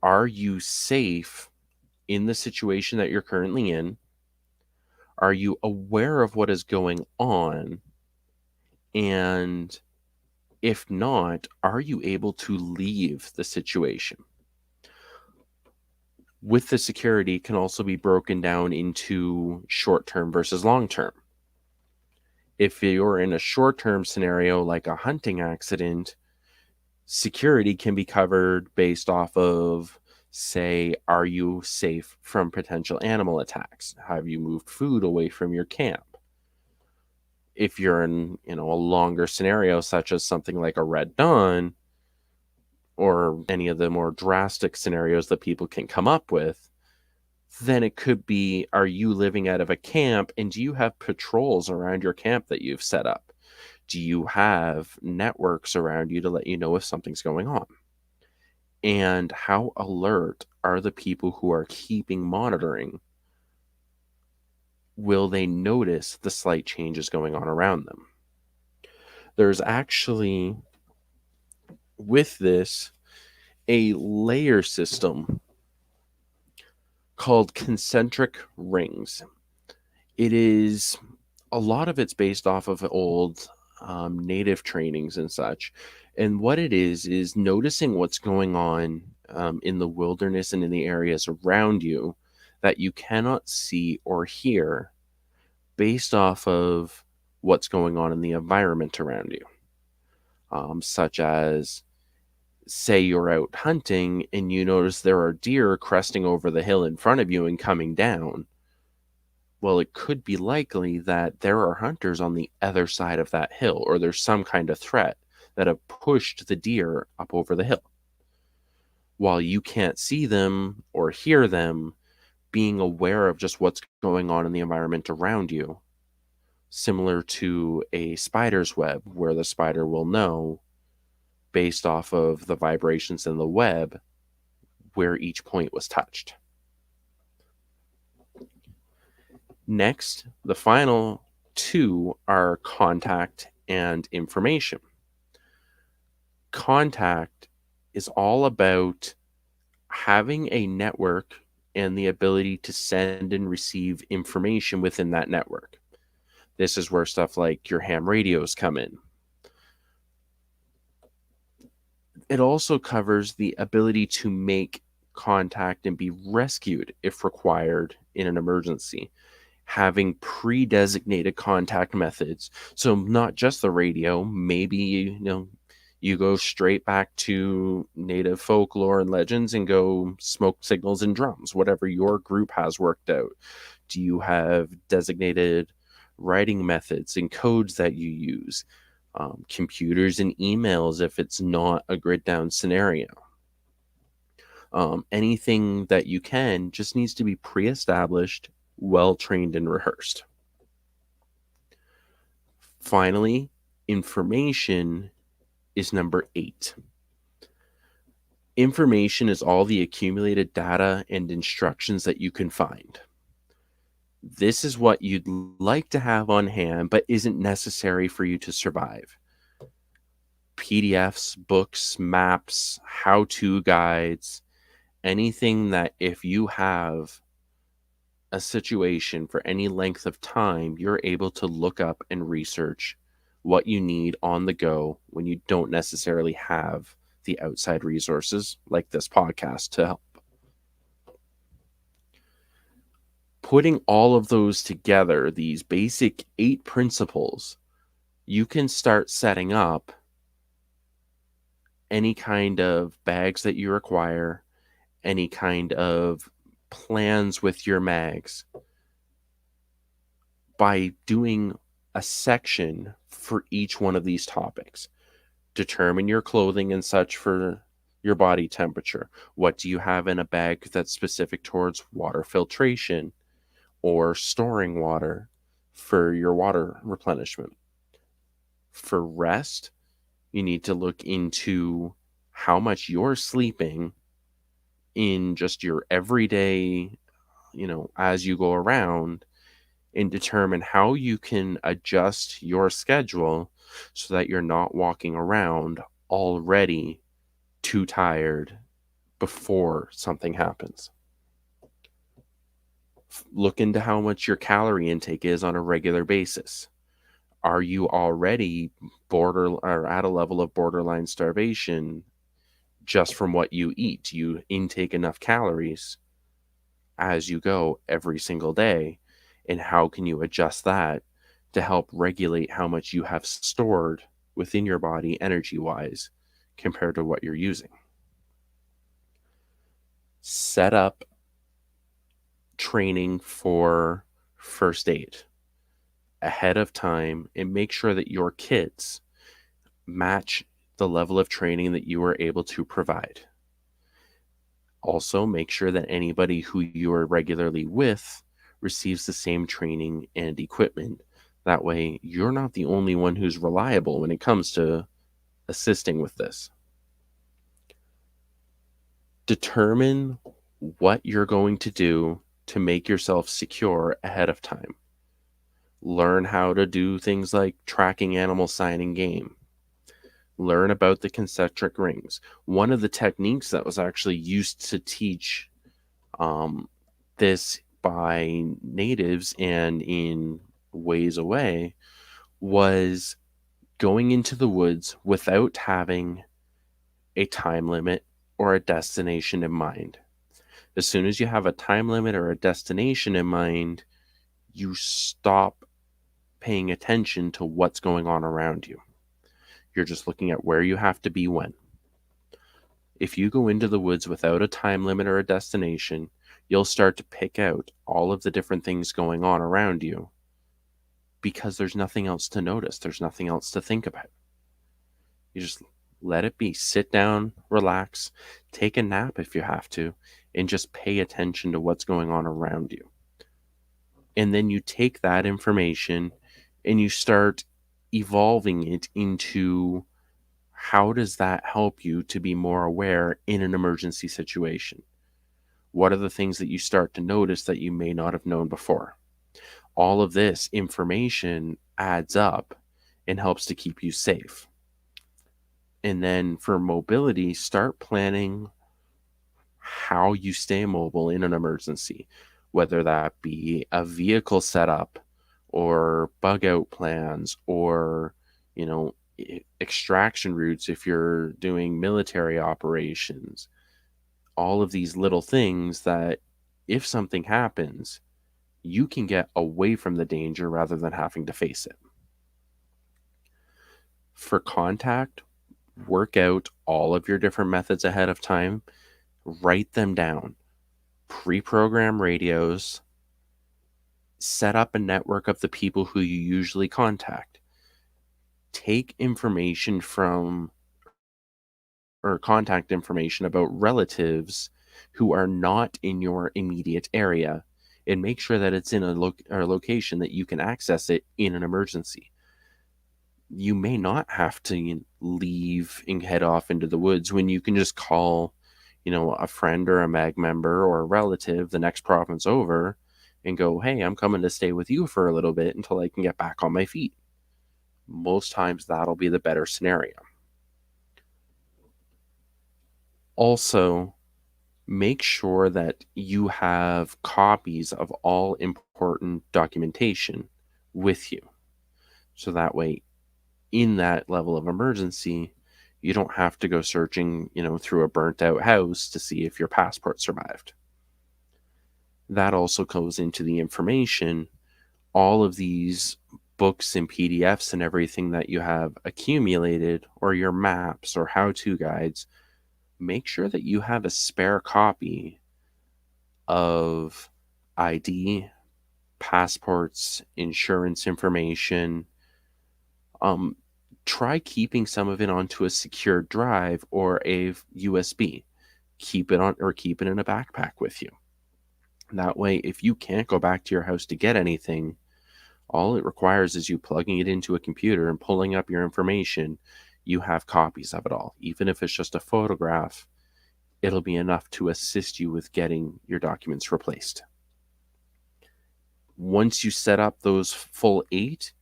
are you safe in the situation that you're currently in? Are you aware of what is going on? And if not, are you able to leave the situation? with the security can also be broken down into short-term versus long-term. If you're in a short-term scenario like a hunting accident, security can be covered based off of, say, are you safe from potential animal attacks? Have you moved food away from your camp? If you're in, a longer scenario, such as something like a Red Dawn, or any of the more drastic scenarios that people can come up with, then it could be, are you living out of a camp, and do you have patrols around your camp that you've set up? Do you have networks around you to let you know if something's going on? And how alert are the people who are keeping monitoring? Will they notice the slight changes going on around them? There's actually, with this, a layer system called concentric rings. It is, a lot of it's based off of old native trainings and such. And what it is noticing what's going on in the wilderness and in the areas around you that you cannot see or hear based off of what's going on in the environment around you. Such as, say you're out hunting and you notice there are deer cresting over the hill in front of you and coming down. Well, it could be likely that there are hunters on the other side of that hill, or there's some kind of threat that have pushed the deer up over the hill. While you can't see them or hear them, being aware of just what's going on in the environment around you, similar to a spider's web, where the spider will know, based off of the vibrations in the web, where each point was touched. Next, the final two are contact and information. Contact is all about having a network and the ability to send and receive information within that network. This is where stuff like your ham radios come in. It also covers the ability to make contact and be rescued if required in an emergency. Having pre-designated contact methods. So not just the radio, maybe you go straight back to native folklore and legends and go smoke signals and drums, whatever your group has worked out. Do you have designated writing methods and codes that you use? Computers and emails if it's not a grid down scenario. Anything that you can just needs to be pre-established, well-trained and rehearsed. Finally, information is number 8. Information is all the accumulated data and instructions that you can find. This is what you'd like to have on hand, but isn't necessary for you to survive. PDFs, books, maps, how-to guides, anything that if you have a situation for any length of time, you're able to look up and research what you need on the go when you don't necessarily have the outside resources like this podcast to help. Putting all of those together, these basic 8 principles, you can start setting up any kind of bags that you require, any kind of plans with your mags, by doing a section for each one of these topics. Determine your clothing and such for your body temperature. What do you have in a bag that's specific towards water filtration or storing water for your water replenishment? For rest, you need to look into how much you're sleeping in just your everyday, as you go around, and determine how you can adjust your schedule so that you're not walking around already too tired before something happens. Look into how much your calorie intake is on a regular basis. Are you already at a level of borderline starvation just from what you eat? Do you intake enough calories as you go every single day, and how can you adjust that to help regulate how much you have stored within your body energy wise compared to what you're using. Set up training for first aid ahead of time and make sure that your kits match the level of training that you are able to provide. Also, make sure that anybody who you are regularly with receives the same training and equipment. That way, you're not the only one who's reliable when it comes to assisting with this. Determine what you're going to do to make yourself secure ahead of time. Learn how to do things like tracking animal sign in game. Learn about the concentric rings. One of the techniques that was actually used to teach this by natives and in ways away was going into the woods without having a time limit or a destination in mind. As soon as you have a time limit or a destination in mind, you stop paying attention to what's going on around you. You're just looking at where you have to be when. If you go into the woods without a time limit or a destination, you'll start to pick out all of the different things going on around you because there's nothing else to notice. There's nothing else to think about. You just let it be. Sit down, relax, take a nap if you have to, and just pay attention to what's going on around you. And then you take that information and you start evolving it into how does that help you to be more aware in an emergency situation? What are the things that you start to notice that you may not have known before? All of this information adds up and helps to keep you safe. And then for mobility, start planning how you stay mobile in an emergency, whether that be a vehicle setup or bug out plans or, extraction routes if you're doing military operations. All of these little things that if something happens, you can get away from the danger rather than having to face it. For contact, work out all of your different methods ahead of time, write them down, pre-program radios, set up a network of the people who you usually contact. Take information from or contact information about relatives who are not in your immediate area and make sure that it's in a location that you can access it in an emergency. You may not have to leave and head off into the woods when you can just call, a friend or a MAG member or a relative the next province over and go, hey, I'm coming to stay with you for a little bit until I can get back on my feet. Most times that'll be the better scenario. Also, make sure that you have copies of all important documentation with you. So that way, in that level of emergency, you don't have to go searching, through a burnt out house to see if your passport survived. That also goes into the information. All of these books and PDFs and everything that you have accumulated, or your maps or how-to guides, make sure that you have a spare copy of ID, passports, insurance information. Try keeping some of it onto a secure drive or a USB. Keep it in a backpack with you. That way, if you can't go back to your house to get anything, all it requires is you plugging it into a computer and pulling up your information. You have copies of it all. Even if it's just a photograph, it'll be enough to assist you with getting your documents replaced. Once you set up those full 8,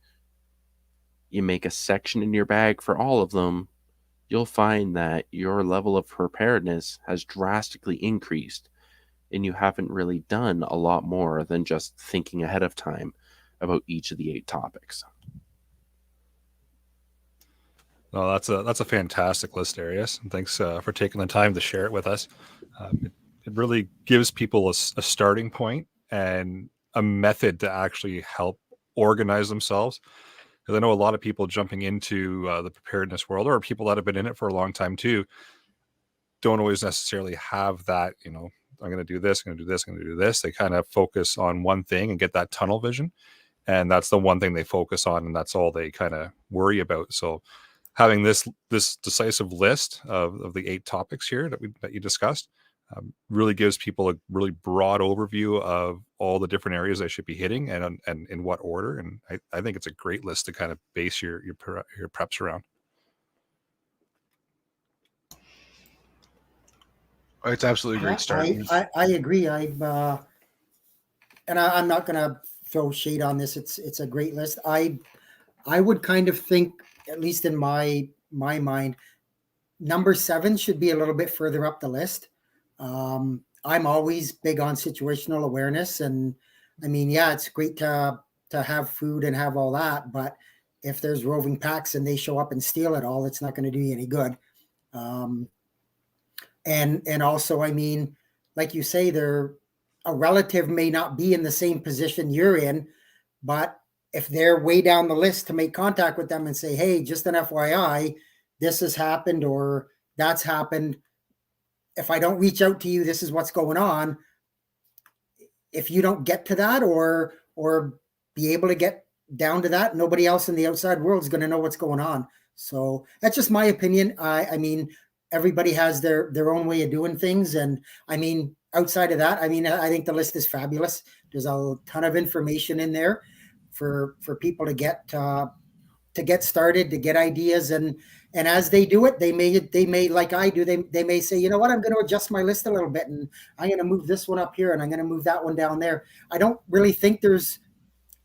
you make a section in your bag for all of them, you'll find that your level of preparedness has drastically increased, and you haven't really done a lot more than just thinking ahead of time about each of the 8 topics. Well, that's a fantastic list, Darius, and thanks for taking the time to share it with us. it really gives people a starting point and a method to actually help organize themselves. Because I know a lot of people jumping into the preparedness world, or people that have been in it for a long time too, don't always necessarily have that, I'm going to do this, I'm going to do this, I'm going to do this. They kind of focus on one thing and get that tunnel vision. And that's the one thing they focus on, and that's all they kind of worry about. So having this decisive list of the 8 topics here that you discussed really gives people a really broad overview of all the different areas they should be hitting and in what order. And I think it's a great list to kind of base your preps around. It's absolutely a great start. I agree. I'm not going to throw shade on this. It's a great list. I would kind of think, at least in my mind, number 7 should be a little bit further up the list. I'm always big on situational awareness, and I mean, yeah, it's great to have food and have all that, but if there's roving packs and they show up and steal it all, it's not going to do you any good. And also, I mean, like you say, a relative may not be in the same position you're in, but if they're way down the list, to make contact with them and say, hey, just an FYI, this has happened or that's happened. If I don't reach out to you, this is what's going on. If you don't get to that or be able to get down to that, nobody else in the outside world is going to know what's going on. So that's just my opinion. I mean, everybody has their own way of doing things. And I mean, outside of that, I mean, I think the list is fabulous. There's a ton of information in there for people to get started, to get ideas. And as they do it, they may, like I do, they may say, you know what, I'm going to adjust my list a little bit, and I'm going to move this one up here and I'm going to move that one down there. I don't really think there's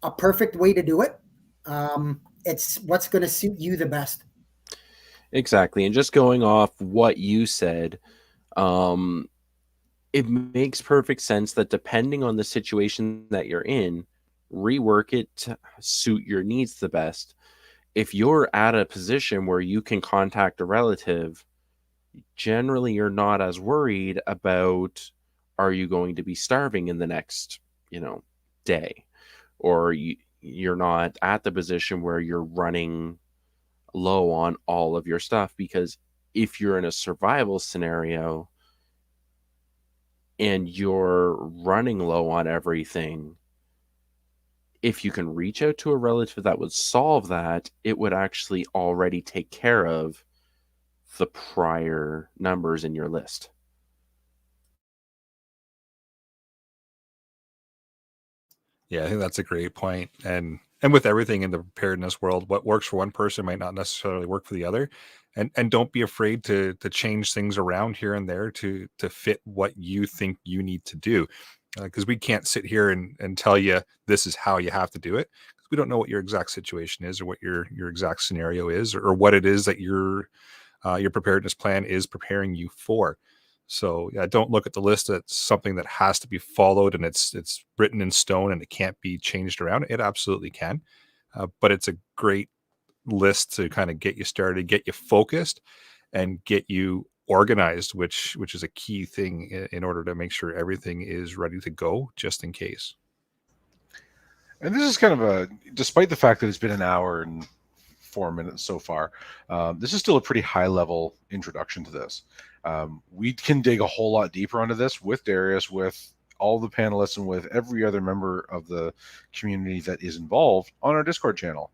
a perfect way to do it. It's what's going to suit you the best. Exactly. And just going off what you said, it makes perfect sense that depending on the situation that you're in, rework it to suit your needs the best. If you're at a position where you can contact a relative, generally you're not as worried about, are you going to be starving in the next, day? Or you're not at the position where you're running low on all of your stuff, because if you're in a survival scenario and you're running low on everything, if you can reach out to a relative that would solve that, it would actually already take care of the prior numbers in your list. Yeah, I think that's a great point. And with everything in the preparedness world, what works for one person might not necessarily work for the other. And don't be afraid to change things around here and there to fit what you think you need to do. Because we can't sit here and tell you this is how you have to do it. Because we don't know what your exact situation is, or what your exact scenario is, or what it is that your preparedness plan is preparing you for. So yeah, don't look at the list as something that has to be followed and it's written in stone and it can't be changed around. It absolutely can, but it's a great list to kind of get you started, get you focused, and get you organized, which is a key thing in order to make sure everything is ready to go, just in case. And this is kind of despite the fact that it's been an hour and 4 minutes so far, this is still a pretty high level introduction to this. We can dig a whole lot deeper onto this with Darious, with all the panelists, and with every other member of the community that is involved on our Discord channel.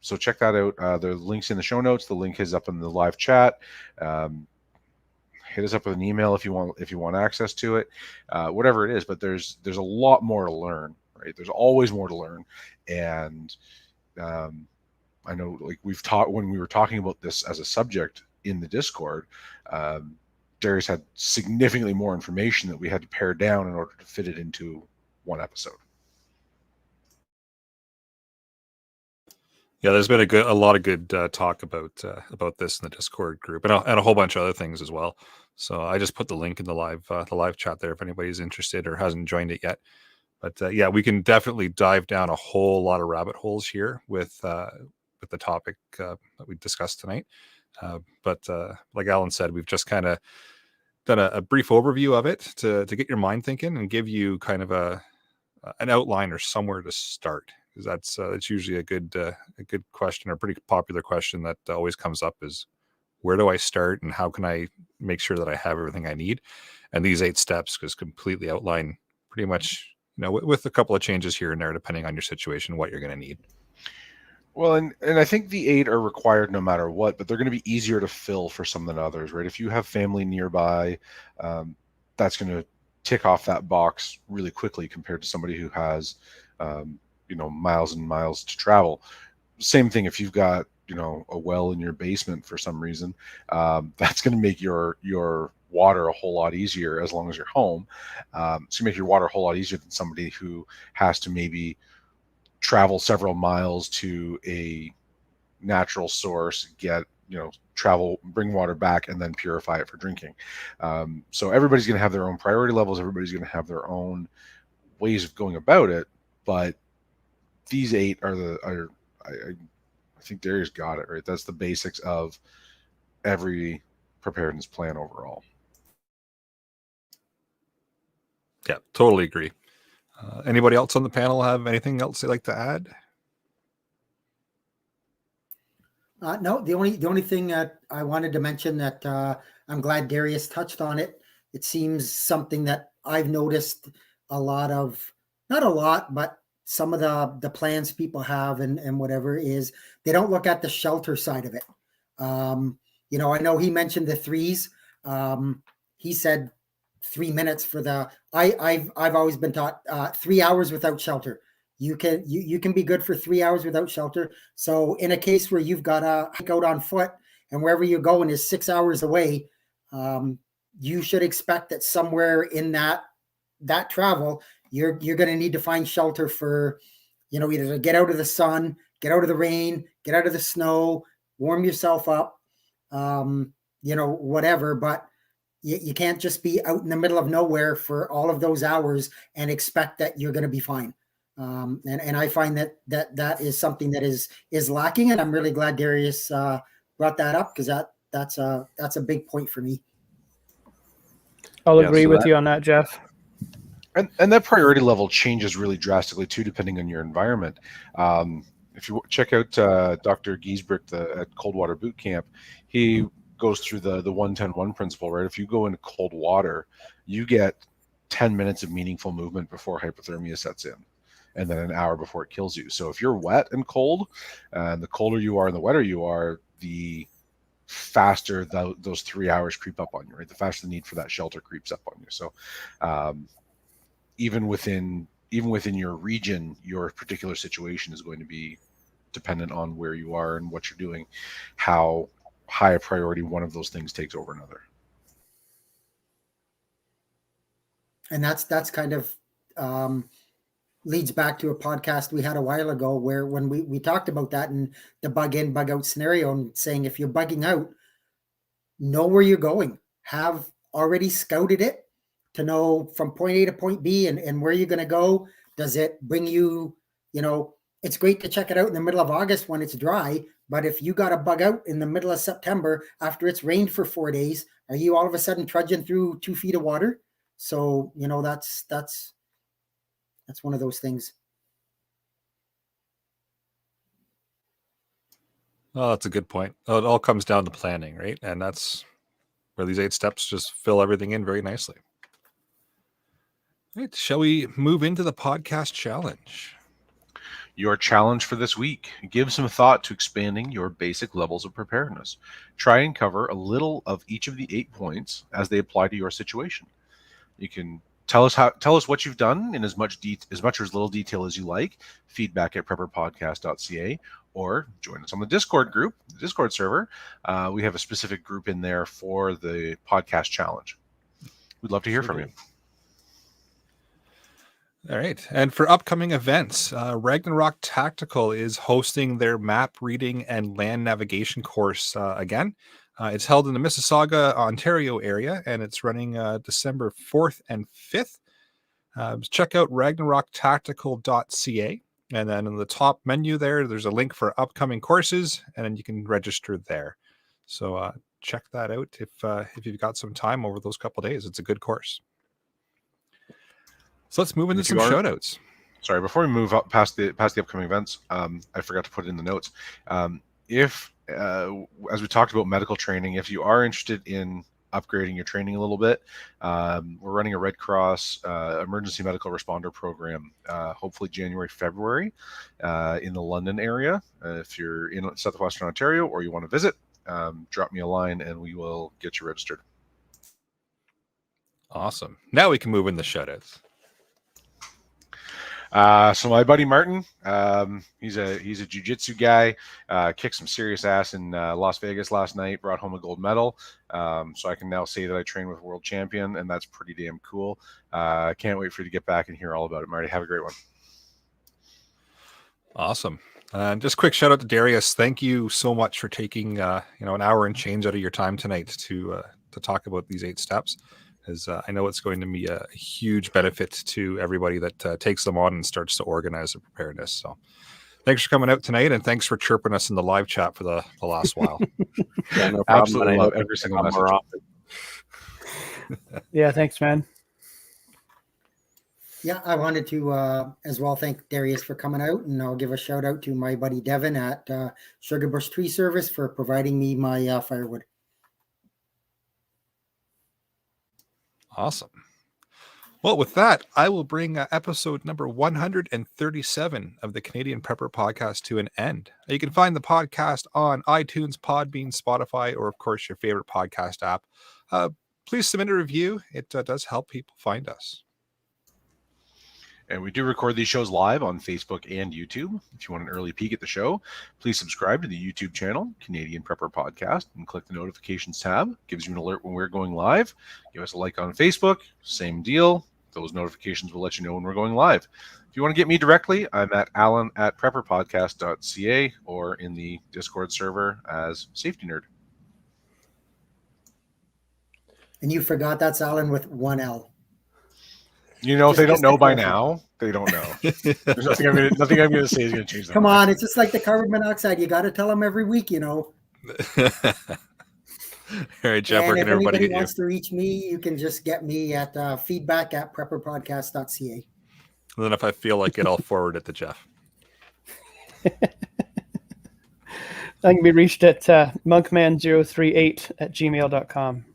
So check that out. The link's in the show notes. The link is up in the live chat. Hit us up with an email if you want access to it, whatever it is. But there's a lot more to learn, right? There's always more to learn, and I know, like we've taught when we were talking about this as a subject in the Discord, Darious had significantly more information that we had to pare down in order to fit it into one episode. Yeah, there's been a lot of good talk about this in the Discord group, and a whole bunch of other things as well. So I just put the link in the live chat there if anybody's interested or hasn't joined it yet. But yeah, we can definitely dive down a whole lot of rabbit holes here with the topic that we discussed tonight. But like Alan said, we've just kind of done a brief overview of it to get your mind thinking and give you kind of an outline or somewhere to start, because that's usually a good question, or a pretty popular question that always comes up is, where do I start and how can I make sure that I have everything I need? And these 8 steps just completely outline pretty much, with a couple of changes here and there, depending on your situation, what you're going to need. Well, and I think the 8 are required no matter what, but they're going to be easier to fill for some than others, right? If you have family nearby, that's going to tick off that box really quickly compared to somebody who has, miles and miles to travel. Same thing if you've got, a well in your basement for some reason, that's going to make your water a whole lot easier as long as you're home. So you make your water a whole lot easier than somebody who has to maybe travel several miles to a natural source, bring water back, and then purify it for drinking. So everybody's going to have their own priority levels. Everybody's going to have their own ways of going about it. But these 8 are I think Darius got it right. That's the basics of every preparedness plan overall. Yeah, totally agree. Anybody else on the panel have anything else they'd like to add? No, the only thing that I wanted to mention that I'm glad Darius touched on it. It seems something that I've noticed a lot of, not a lot, but some of the plans people have and whatever is they don't look at the shelter side of it. I know he mentioned the 3s. He said 3 minutes for the. I've always been taught 3 hours without shelter. You can be good for 3 hours without shelter. So in a case where you've got to hike out on foot and wherever you're going is 6 hours away, you should expect that somewhere in that travel, you're going to need to find shelter for, either to get out of the sun, get out of the rain, get out of the snow, warm yourself up, whatever. But you can't just be out in the middle of nowhere for all of those hours and expect that you're going to be fine. And I find that is something that is lacking, and I'm really glad Darius brought that up, because that's a big point for me. I'll agree with you on that, Jeff. And that priority level changes really drastically too, depending on your environment. If you check out Dr. Giesbrick at Coldwater Boot Camp, he goes through the 1-10-1 principle, right? If you go into cold water, you get 10 minutes of meaningful movement before hypothermia sets in, and then an hour before it kills you. So if you're wet and cold, and the colder you are and the wetter you are, the faster those 3 hours creep up on you, right? The faster the need for that shelter creeps up on you. So even within your region, your particular situation is going to be dependent on where you are and what you're doing, how high a priority one of those things takes over another. And that's kind of leads back to a podcast we had a while ago where when we talked about that and the bug in, bug out scenario, and saying if you're bugging out, know where you're going, have already scouted it to know from point A to point B and where you're going to go. Does it bring you, it's great to check it out in the middle of August when it's dry, but if you got a bug out in the middle of September after it's rained for 4 days, are you all of a sudden trudging through 2 feet of water? So, that's one of those things. Oh, that's a good point. It all comes down to planning, right? And that's where these 8 steps just fill everything in very nicely. All right, shall we move into the podcast challenge? Your challenge for this week: give some thought to expanding your basic levels of preparedness. Try and cover a little of each of the 8 points as they apply to your situation. You can tell us what you've done in as much or as little detail as you like. Feedback at prepperpodcast.ca, or join us on the Discord group, the Discord server. We have a specific group in there for the podcast challenge. We'd love to hear from you. All right. And for upcoming events, Ragnarok Tactical is hosting their map reading and land navigation course again. It's held in the Mississauga, Ontario area, and it's running December 4th and 5th. Check out ragnaroktactical.ca. And then in the top menu there's a link for upcoming courses, and then you can register there. So check that out if you've got some time over those couple of days. It's a good course. So let's move into If some you are- shout outs. Sorry, before we move up past the upcoming events, I forgot to put it in the notes. If as we talked about medical training, if you are interested in upgrading your training a little bit, we're running a Red Cross emergency medical responder program, hopefully January, February, in the London area. If you're in southwestern Ontario or you want to visit, drop me a line and we will get you registered. Awesome. Now we can move in the shout outs. So my buddy Martin, he's a jiu-jitsu guy, kicked some serious ass in Las Vegas last night, brought home a gold medal. So I can now say that I train with a world champion, and that's pretty damn cool. Can't wait for you to get back and hear all about it, Marty. Have a great one. Awesome. Just quick shout out to Darius. Thank you so much for taking an hour and change out of your time tonight to talk about these 8 steps. As I know it's going to be a huge benefit to everybody that takes them on and starts to organize the preparedness. So thanks for coming out tonight, and thanks for chirping us in the live chat for the last while. Yeah, no problem. Absolutely and I love hope every you single come message. more often. Yeah, thanks, man. Yeah, I wanted to as well thank Darius for coming out, and I'll give a shout out to my buddy Devin at Sugarbush Tree Service for providing me my firewood. Awesome. Well, with that, I will bring episode number 137 of the Canadian Prepper Podcast to an end. You can find the podcast on iTunes, Podbean, Spotify, or, of course, your favorite podcast app. Please submit a review. It does help people find us. And we do record these shows live on Facebook and YouTube. If you want an early peek at the show, please subscribe to the YouTube channel, Canadian Prepper Podcast, and click the notifications tab. Gives you an alert when we're going live. Give us a like on Facebook. Same deal. Those notifications will let you know when we're going live. If you want to get me directly, I'm at alan@prepperpodcast.ca or in the Discord server as Safety Nerd. And you forgot that's Alan with 1 L. You know, if Just- they don't just know to by clarify. now, they don't know. There's nothing I'm gonna say is gonna change that. Come on, it's just like the carbon monoxide. You got to tell them every week, you know. All right, Jeff, where And can if everybody anybody get you? wants to reach me, you can just get me at feedback@prepperpodcast.ca. And then if I feel like it, I'll forward it to Jeff. I can be reached at monkman038@gmail.com.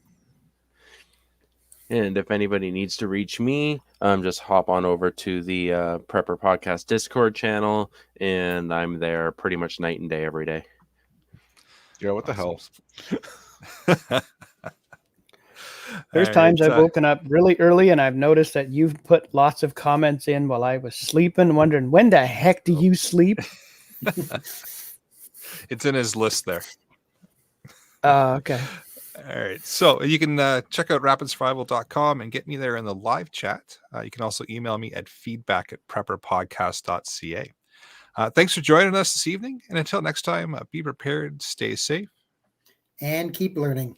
And if anybody needs to reach me, just hop on over to the Prepper Podcast Discord channel, and I'm there pretty much night and day every day. Yeah, what the hell? There's All times right, I've woken up really early and I've noticed that you've put lots of comments in while I was sleeping, wondering, when the heck do you sleep? it's in his list there. Okay. All right. So you can check out rapidsurvival.com and get me there in the live chat. You can also email me at feedback@prepperpodcast.ca. Thanks for joining us this evening. And until next time, be prepared, stay safe. And keep learning.